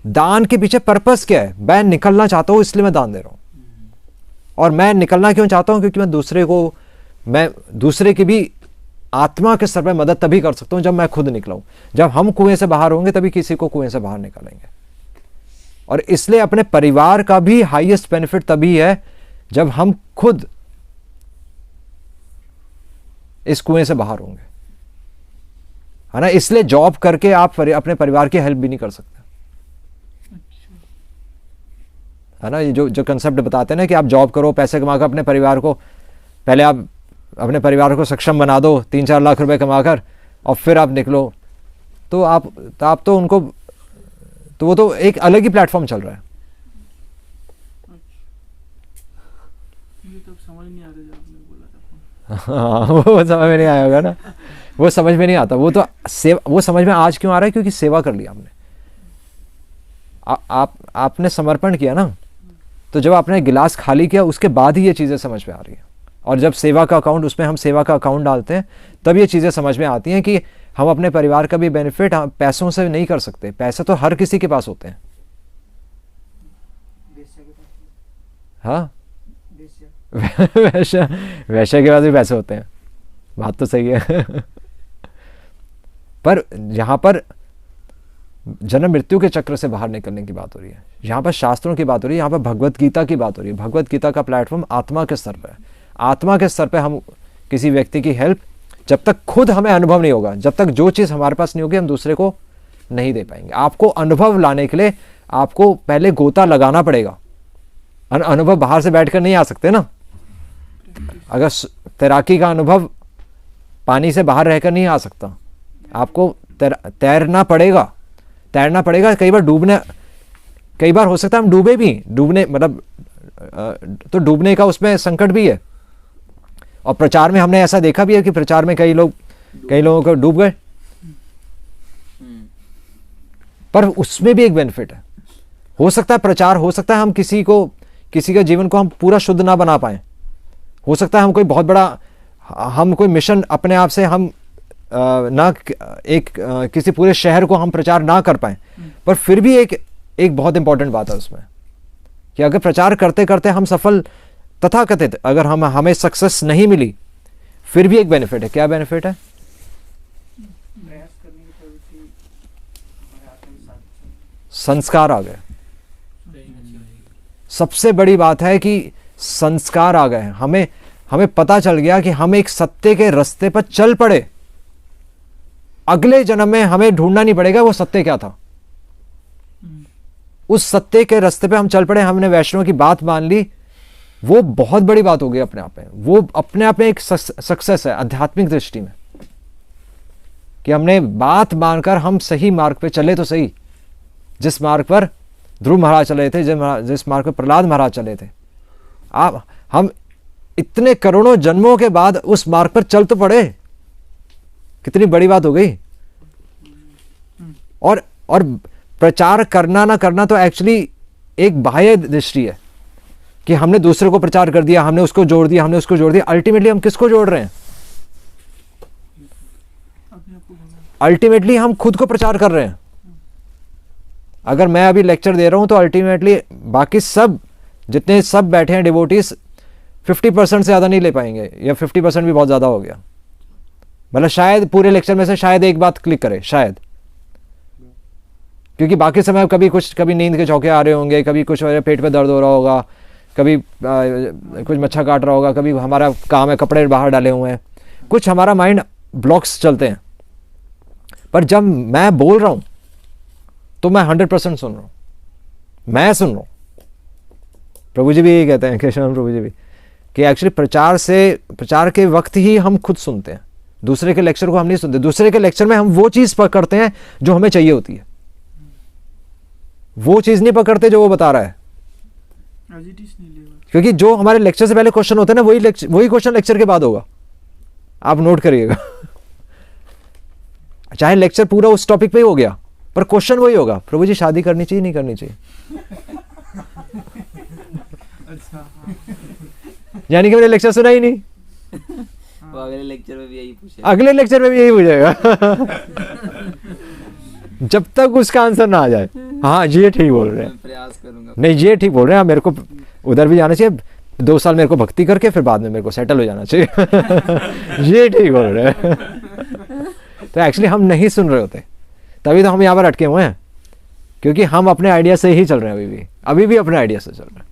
Speaker 1: दान के पीछे पर्पस क्या है? मैं निकलना चाहता हूँ इसलिए मैं दान दे रहा हूँ। और मैं निकलना क्यों चाहता हूँ? क्योंकि मैं दूसरे की भी आत्मा के स्तर पर मदद तभी कर सकता हूँ जब मैं खुद निकला हूँ। जब हम कुएं से बाहर होंगे तभी किसी को कुएं से बाहर निकालेंगे। और इसलिए अपने परिवार का भी हाईएस्ट बेनिफिट तभी है जब हम खुद इस कुएं से बाहर होंगे, है ना। इसलिए जॉब करके आप अपने परिवार की हेल्प भी नहीं कर सकते, है ना। ये जो कंसेप्ट बताते हैं ना कि आप जॉब करो, पैसे कमाकर अपने परिवार को, पहले आप अपने परिवार को सक्षम बना दो 3-4 लाख रुपए कमाकर, और फिर आप निकलो, तो आप तो उनको, तो वो तो एक अलग ही प्लेटफॉर्म चल रहा है।
Speaker 3: ये तो समझ नहीं आ रहा जो आपने बोला था।
Speaker 1: हाँ, वो समझ में नहीं आया होगा ना, वो समझ में नहीं आता। वो तो वो समझ में आज क्यों आ रहा है? क्योंकि सेवा कर ली आपने, आपने समर्पण किया ना। तो जब आपने गिलास खाली किया उसके बाद ही ये चीज़ें समझ में आ रही है। और जब सेवा का अकाउंट, उसमें हम सेवा का अकाउंट डालते हैं, तब ये चीज़ें समझ में आती हैं कि हम अपने परिवार का भी बेनिफिट पैसों से नहीं कर सकते। पैसे तो हर किसी के पास होते हैं, हाँ। वैश्य के पास भी पैसे होते हैं, बात तो सही है। पर यहाँ पर जन्म मृत्यु के चक्र से बाहर निकलने की बात हो रही है, यहाँ पर शास्त्रों की बात हो रही है, यहाँ पर भगवत गीता की बात हो रही है। भगवत गीता का प्लेटफॉर्म आत्मा के स्तर पर है। आत्मा के स्तर पर हम किसी व्यक्ति की हेल्प, जब तक खुद हमें अनुभव नहीं होगा, जब तक जो चीज़ हमारे पास नहीं होगी, हम दूसरे को नहीं दे पाएंगे। आपको अनुभव लाने के लिए आपको पहले गोता लगाना पड़ेगा। अनुभव बाहर से बैठकर नहीं आ सकते ना। अगर तैराकी का अनुभव पानी से बाहर रहकर नहीं आ सकता, आपको तैरना पड़ेगा। कई बार हो सकता है हम डूबने मतलब तो डूबने का उसमें संकट भी है। और प्रचार में हमने ऐसा देखा भी है कि प्रचार में कई लोगों को डूब गए, पर उसमें भी एक बेनिफिट है। हो सकता है प्रचार, हो सकता है हम किसी का जीवन को हम पूरा शुद्ध ना बना पाए, हो सकता है हम कोई बहुत बड़ा, हम कोई मिशन अपने आप से हम किसी पूरे शहर को हम प्रचार ना कर पाए, पर फिर भी एक बहुत इंपॉर्टेंट बात है उसमें कि अगर प्रचार करते करते हम सफल, तथाकथित अगर हमें सक्सेस नहीं मिली, फिर भी एक बेनिफिट है। क्या बेनिफिट है?
Speaker 2: प्रयास करने की प्रवृत्ति हमारे आत्मा के साथ
Speaker 1: संस्कार आ गए। सबसे बड़ी बात है कि संस्कार आ गए। हमें पता चल गया कि हम एक सत्य के रास्ते पर चल पड़े। अगले जन्म में हमें ढूंढना नहीं पड़ेगा वो सत्य क्या था। उस सत्य के रास्ते पे हम चल पड़े, हमने वैष्णव की बात मान ली, वो बहुत बड़ी बात हो गई अपने आप में। वो अपने आप में एक सक्सेस है आध्यात्मिक दृष्टि में, कि हमने बात मानकर हम सही मार्ग पे चले तो सही। जिस मार्ग पर ध्रुव महाराज चले थे, जिस मार्ग पर प्रहलाद महाराज चले थे, हम इतने करोड़ों जन्मों के बाद उस मार्ग पर चल तो पड़े। कितनी बड़ी बात हो गई। और प्रचार करना ना करना तो एक्चुअली एक बाह्य दृष्टि है कि हमने दूसरे को प्रचार कर दिया, हमने उसको जोड़ दिया, हमने उसको जोड़ दिया। अल्टीमेटली हम किसको जोड़ रहे हैं? अल्टीमेटली हम खुद को प्रचार कर रहे हैं। अगर मैं अभी लेक्चर दे रहा हूं तो अल्टीमेटली बाकी सब जितने सब बैठे हैं डिवोटीज 50% से ज़्यादा नहीं ले पाएंगे, या 50% भी बहुत ज़्यादा हो गया। मतलब शायद पूरे लेक्चर में से शायद एक बात क्लिक करे, शायद, क्योंकि बाकी समय कभी नींद के झोंके आ रहे होंगे, कभी कुछ पेट पे दर्द हो रहा होगा, कभी कुछ मच्छर काट रहा होगा, कभी हमारा काम है कपड़े बाहर डाले हुए हैं, कुछ हमारा माइंड ब्लॉक्स चलते हैं। पर जब मैं बोल रहा हूं तो मैं 100% सुन रहा हूं, मैं सुन रहा हूं। प्रभु जी भी यही कहते हैं, कृष्ण प्रभु जी भी, कि एक्चुअली प्रचार के वक्त ही हम खुद सुनते हैं, दूसरे के लेक्चर को हम नहीं सुनते। दूसरे के लेक्चर में हम वो चीज पकड़ते हैं जो हमें चाहिए होती है, वो चीज नहीं पकड़ते जो वो बता रहा है। क्योंकि जो हमारे लेक्चर से पहले क्वेश्चन होते हैं ना, वही क्वेश्चन लेक्चर के बाद होगा, आप नोट करिएगा। चाहे लेक्चर पूरा उस टॉपिक पे ही हो गया, पर क्वेश्चन वही होगा, प्रभु जी शादी करनी चाहिए नहीं करनी चाहिए? यानी कि मैंने लेक्चर सुना ही नहीं,
Speaker 4: वो अगले लेक्चर में भी यही पूछेगा,
Speaker 1: अगले लेक्चर में भी यही पूछेगा। जब तक उसका आंसर ना आ जाए, हाँ ये ठीक बोल रहे हैं,
Speaker 4: प्रयास करूंगा,
Speaker 1: नहीं ये ठीक बोल रहे हैं, मेरे को उधर भी जाना चाहिए, 2 साल मेरे को भक्ति करके फिर बाद में मेरे को सेटल हो जाना चाहिए। ये ठीक बोल रहे हैं। तो एक्चुअली हम नहीं सुन रहे होते, तभी तो हम यहाँ पर अटके हुए हैं, क्योंकि हम अपने आइडिया से ही चल रहे हैं, अभी भी अपने आइडिया से चल रहे हैं।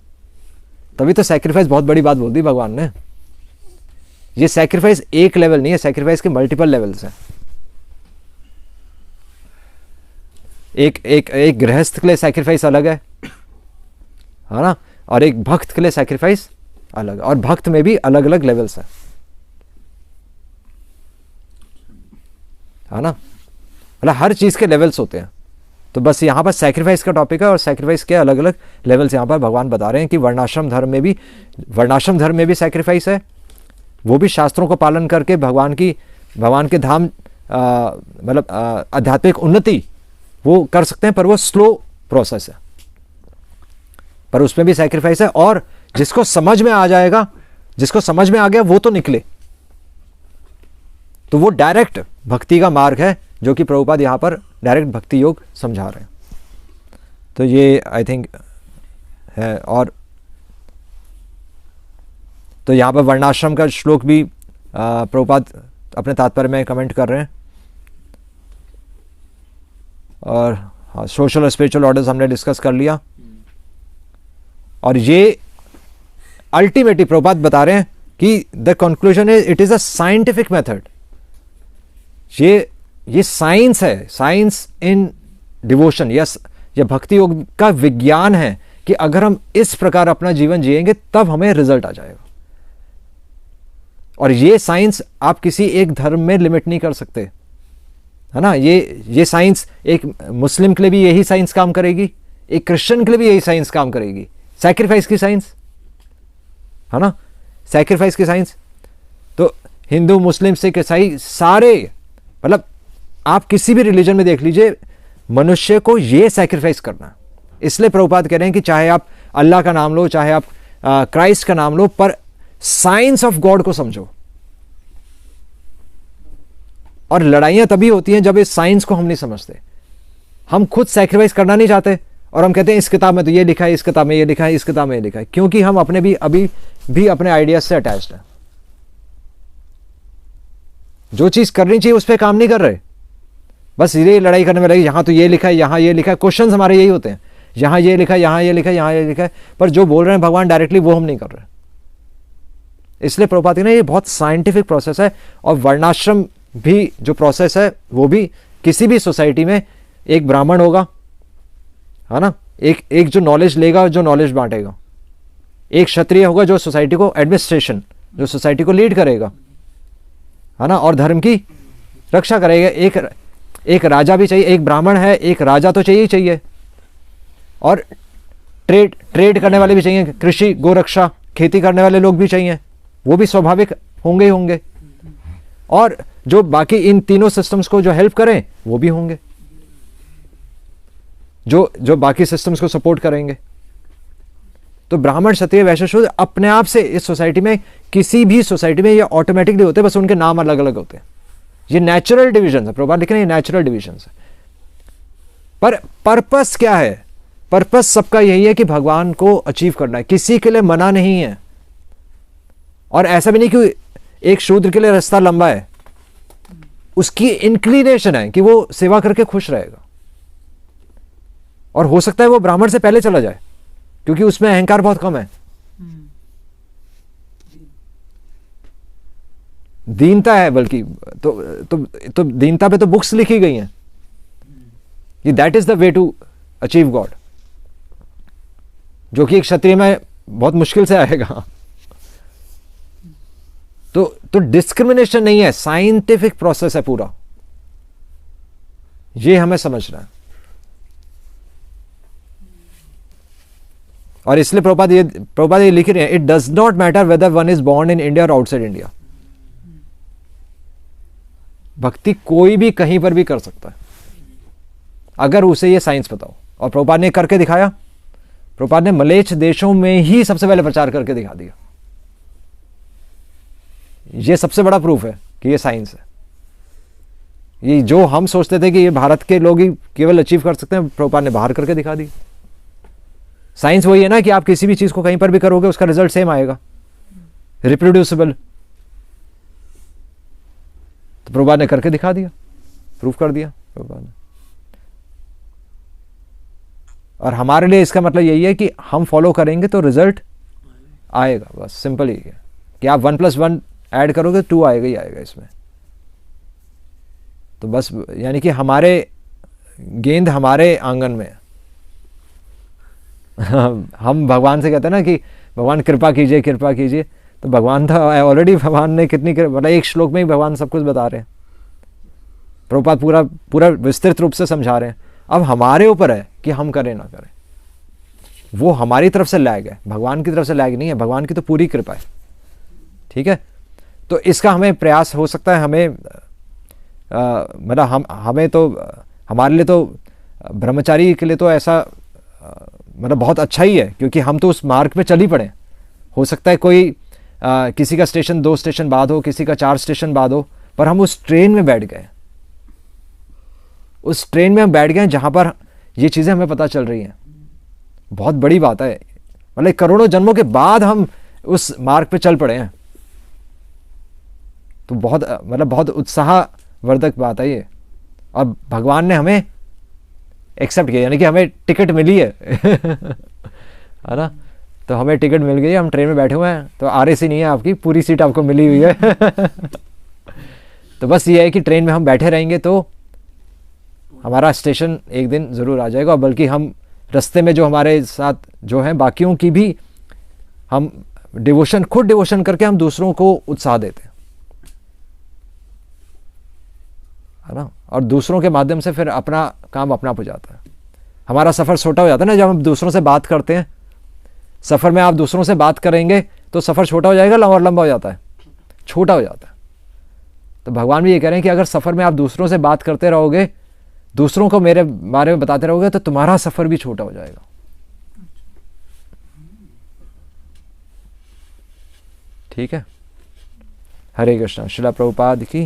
Speaker 1: तभी तो सैक्रिफाइस बहुत बड़ी बात बोल दी भगवान ने। ये सैक्रिफाइस एक लेवल नहीं है, सैक्रिफाइस के मल्टीपल लेवल्स हैं। एक गृहस्थ के लिए सैक्रिफाइस अलग है ना, और एक भक्त के लिए सैक्रिफाइस अलग, और भक्त में भी अलग अलग लेवल्स है ना, मतलब हर चीज के लेवल्स होते हैं। तो बस यहाँ पर सैक्रिफाइस का टॉपिक है, और सैक्रिफाइस के अलग अलग लेवल्स यहाँ पर भगवान बता रहे हैं कि वर्णाश्रम धर्म में भी सैक्रिफाइस है, वो भी शास्त्रों को पालन करके भगवान के धाम मतलब आध्यात्मिक उन्नति वो कर सकते हैं, पर वो स्लो प्रोसेस है, पर उसमें भी सैक्रिफाइस है। और जिसको समझ में आ जाएगा, जिसको समझ में आ गया वो तो निकले, तो वो डायरेक्ट भक्ति का मार्ग है, जो कि प्रभुपाद यहाँ पर डायरेक्ट भक्ति योग समझा रहे हैं। तो ये आई थिंक है। और तो यहाँ पर वर्णाश्रम का श्लोक भी प्रभुपाद अपने तात्पर्य में कमेंट कर रहे हैं। और हाँ, सोशल और स्पिरिचुअल ऑर्डर्स हमने डिस्कस कर लिया, और ये अल्टीमेटली प्रभुपाद बता रहे हैं कि the conclusion is it is a scientific method. ये साइंस है, साइंस इन डिवोशन, यस, ये भक्ति योग का विज्ञान है कि अगर हम इस प्रकार अपना जीवन जिएंगे तब हमें रिजल्ट आ जाएगा। और ये साइंस आप किसी एक धर्म में लिमिट नहीं कर सकते, है ना। ये साइंस एक मुस्लिम के लिए भी यही साइंस काम करेगी, एक क्रिश्चियन के लिए भी यही साइंस काम करेगी। सैक्रिफाइस की साइंस, है ना, सैक्रिफाइस की साइंस। तो हिंदू, मुस्लिम, सिख, ईसाई सारे, मतलब आप किसी भी रिलीजन में देख लीजिए, मनुष्य को ये सैक्रिफाइस करना। इसलिए प्रभुपाद कह रहे हैं कि चाहे आप अल्लाह का नाम लो, चाहे आप क्राइस्ट का नाम लो, पर साइंस ऑफ गॉड को समझो। और लड़ाइयां तभी होती हैं जब इस साइंस को हम नहीं समझते। हम खुद सैक्रिफाइस करना नहीं चाहते, और हम कहते हैं इस किताब में तो ये लिखा है, इस किताब में ये लिखा है, इस किताब में ये लिखा है, क्योंकि हम अभी भी अपने आइडियाज से अटैच्ड हैं। जो चीज करनी चाहिए उस पर काम नहीं कर रहे, बस ये लड़ाई करने में लगे, यहां तो ये लिखा है, यहां ये लिखा है। क्वेश्चंस हमारे यही होते हैं, यहां ये लिखा है, यहां ये लिखा है, यहां ये लिखा है, पर जो बोल रहे हैं भगवान डायरेक्टली वो हम नहीं कर रहे। इसलिए प्रभुपाद ने ये बहुत साइंटिफिक प्रोसेस है। और वर्णाश्रम भी जो प्रोसेस है वो भी किसी भी सोसाइटी में एक ब्राह्मण होगा, है ना, एक जो नॉलेज लेगा, जो नॉलेज बांटेगा, एक क्षत्रिय होगा जो सोसाइटी को एडमिनिस्ट्रेशन, जो सोसाइटी को लीड करेगा, है ना, और धर्म की रक्षा करेगा। एक राजा भी चाहिए, एक ब्राह्मण है, एक राजा तो चाहिए ही चाहिए। और ट्रेड करने वाले भी चाहिए, कृषि, गोरक्षा, खेती करने वाले लोग भी चाहिए, वो भी स्वाभाविक होंगे ही होंगे। और जो बाकी इन तीनों सिस्टम्स को जो हेल्प करें वो भी होंगे। जो जो बाकी सिस्टम्स को सपोर्ट करेंगे। तो ब्राह्मण, क्षत्रिय, वैश्य, शूद्र अपने आप से इस सोसाइटी में, किसी भी सोसाइटी में ये ऑटोमेटिकली होते हैं, बस उनके नाम अलग अलग होते हैं। ये नेचुरल डिविजन है, प्रभुपाद लिख रहे हैं, ये नेचुरल डिविजन है। पर पर्पस क्या है? पर्पस सबका यही है कि भगवान को अचीव करना है, किसी के लिए मना नहीं है। और ऐसा भी नहीं कि एक शूद्र के लिए रास्ता लंबा है, उसकी इंक्लिनेशन है कि वो सेवा करके खुश रहेगा, और हो सकता है वो ब्राह्मण से पहले चला जाए क्योंकि उसमें अहंकार बहुत कम है, दीनता है बल्कि। तो दीनता पे तो बुक्स लिखी गई हैं कि that is the way to achieve God, जो कि एक क्षत्रिय में बहुत मुश्किल से आएगा। तो डिस्क्रिमिनेशन नहीं है, साइंटिफिक प्रोसेस है पूरा, ये हमें समझना है। और इसलिए प्रभुपाद ये लिख रहे हैं, it does not matter whether one is born in India और आउटसाइड इंडिया। भक्ति कोई भी कहीं पर भी कर सकता है अगर उसे ये साइंस पता हो। और प्रभुपाद ने करके दिखाया। प्रभुपाद ने मलेच्छ देशों में ही सबसे पहले प्रचार करके दिखा दिया। ये सबसे बड़ा प्रूफ है कि ये साइंस है। ये जो हम सोचते थे कि ये भारत के लोग ही केवल अचीव कर सकते हैं, प्रभुपाद ने बाहर करके दिखा दी। साइंस वही है ना कि आप किसी भी चीज को कहीं पर भी करोगे उसका रिजल्ट सेम आएगा, रिप्रोड्यूसिबल। तो प्रभुपाद ने करके दिखा दिया, प्रूफ कर दिया प्रभुपाद ने। और हमारे लिए इसका मतलब यही है कि हम फॉलो करेंगे तो रिजल्ट आएगा। बस सिंपल ही है कि आप 1+1 ऐड करोगे 2 आएगा ही आएगा इसमें। तो बस यानी कि हमारे गेंद हमारे आंगन में है। हम भगवान से कहते हैं ना कि भगवान कृपा कीजिए, कृपा कीजिए। तो भगवान था ऑलरेडी, भगवान ने कितनी मतलब एक श्लोक में ही भगवान सब कुछ बता रहे हैं। प्रभुपाद पूरा विस्तृत रूप से समझा रहे हैं। अब हमारे ऊपर है कि हम करें ना करें। वो हमारी तरफ से लैग है, भगवान की तरफ से लैग नहीं है। भगवान की तो पूरी कृपा है, ठीक है। तो इसका हमें प्रयास हो सकता है, हमें मतलब हमें तो, हमारे लिए तो ब्रह्मचारी के लिए तो ऐसा मतलब बहुत अच्छा ही है, क्योंकि हम तो उस मार्ग पे चल ही पड़े। हो सकता है कोई किसी का स्टेशन 2 स्टेशन बाद हो, किसी का 4 स्टेशन बाद हो, पर हम उस ट्रेन में बैठ गए। उस ट्रेन में हम बैठ गए जहां पर ये चीज़ें हमें पता चल रही हैं। बहुत बड़ी बात है, मतलब करोड़ों जन्मों के बाद हम उस मार्ग पे चल पड़े हैं। तो बहुत मतलब बहुत उत्साहवर्धक बात है ये। और भगवान ने हमें एक्सेप्ट किया, यानी कि हमें टिकट मिली है है ना। तो हमें टिकट मिल गई, हम ट्रेन में बैठे हुए हैं। तो RAC नहीं है आपकी, पूरी सीट आपको मिली हुई है तो बस ये है कि ट्रेन में हम बैठे रहेंगे तो हमारा स्टेशन एक दिन ज़रूर आ जाएगा। बल्कि हम रास्ते में जो हमारे साथ जो हैं बाकियों की भी हम खुद डिवोशन करके हम दूसरों को उत्साह देते हैं, है ना। और दूसरों के माध्यम से फिर अपना काम अपना हो जाता है। हमारा सफ़र छोटा हो जाता है ना जब हम दूसरों से बात करते हैं। सफ़र में आप दूसरों से बात करेंगे तो सफ़र छोटा हो जाएगा और लंबा हो जाता है, छोटा हो जाता है। तो भगवान भी ये कह रहे हैं कि अगर सफ़र में आप दूसरों से बात करते रहोगे, दूसरों को मेरे बारे में बताते रहोगे, तो तुम्हारा सफ़र भी छोटा हो जाएगा। ठीक है। हरे कृष्णा। श्रील प्रभुपाद की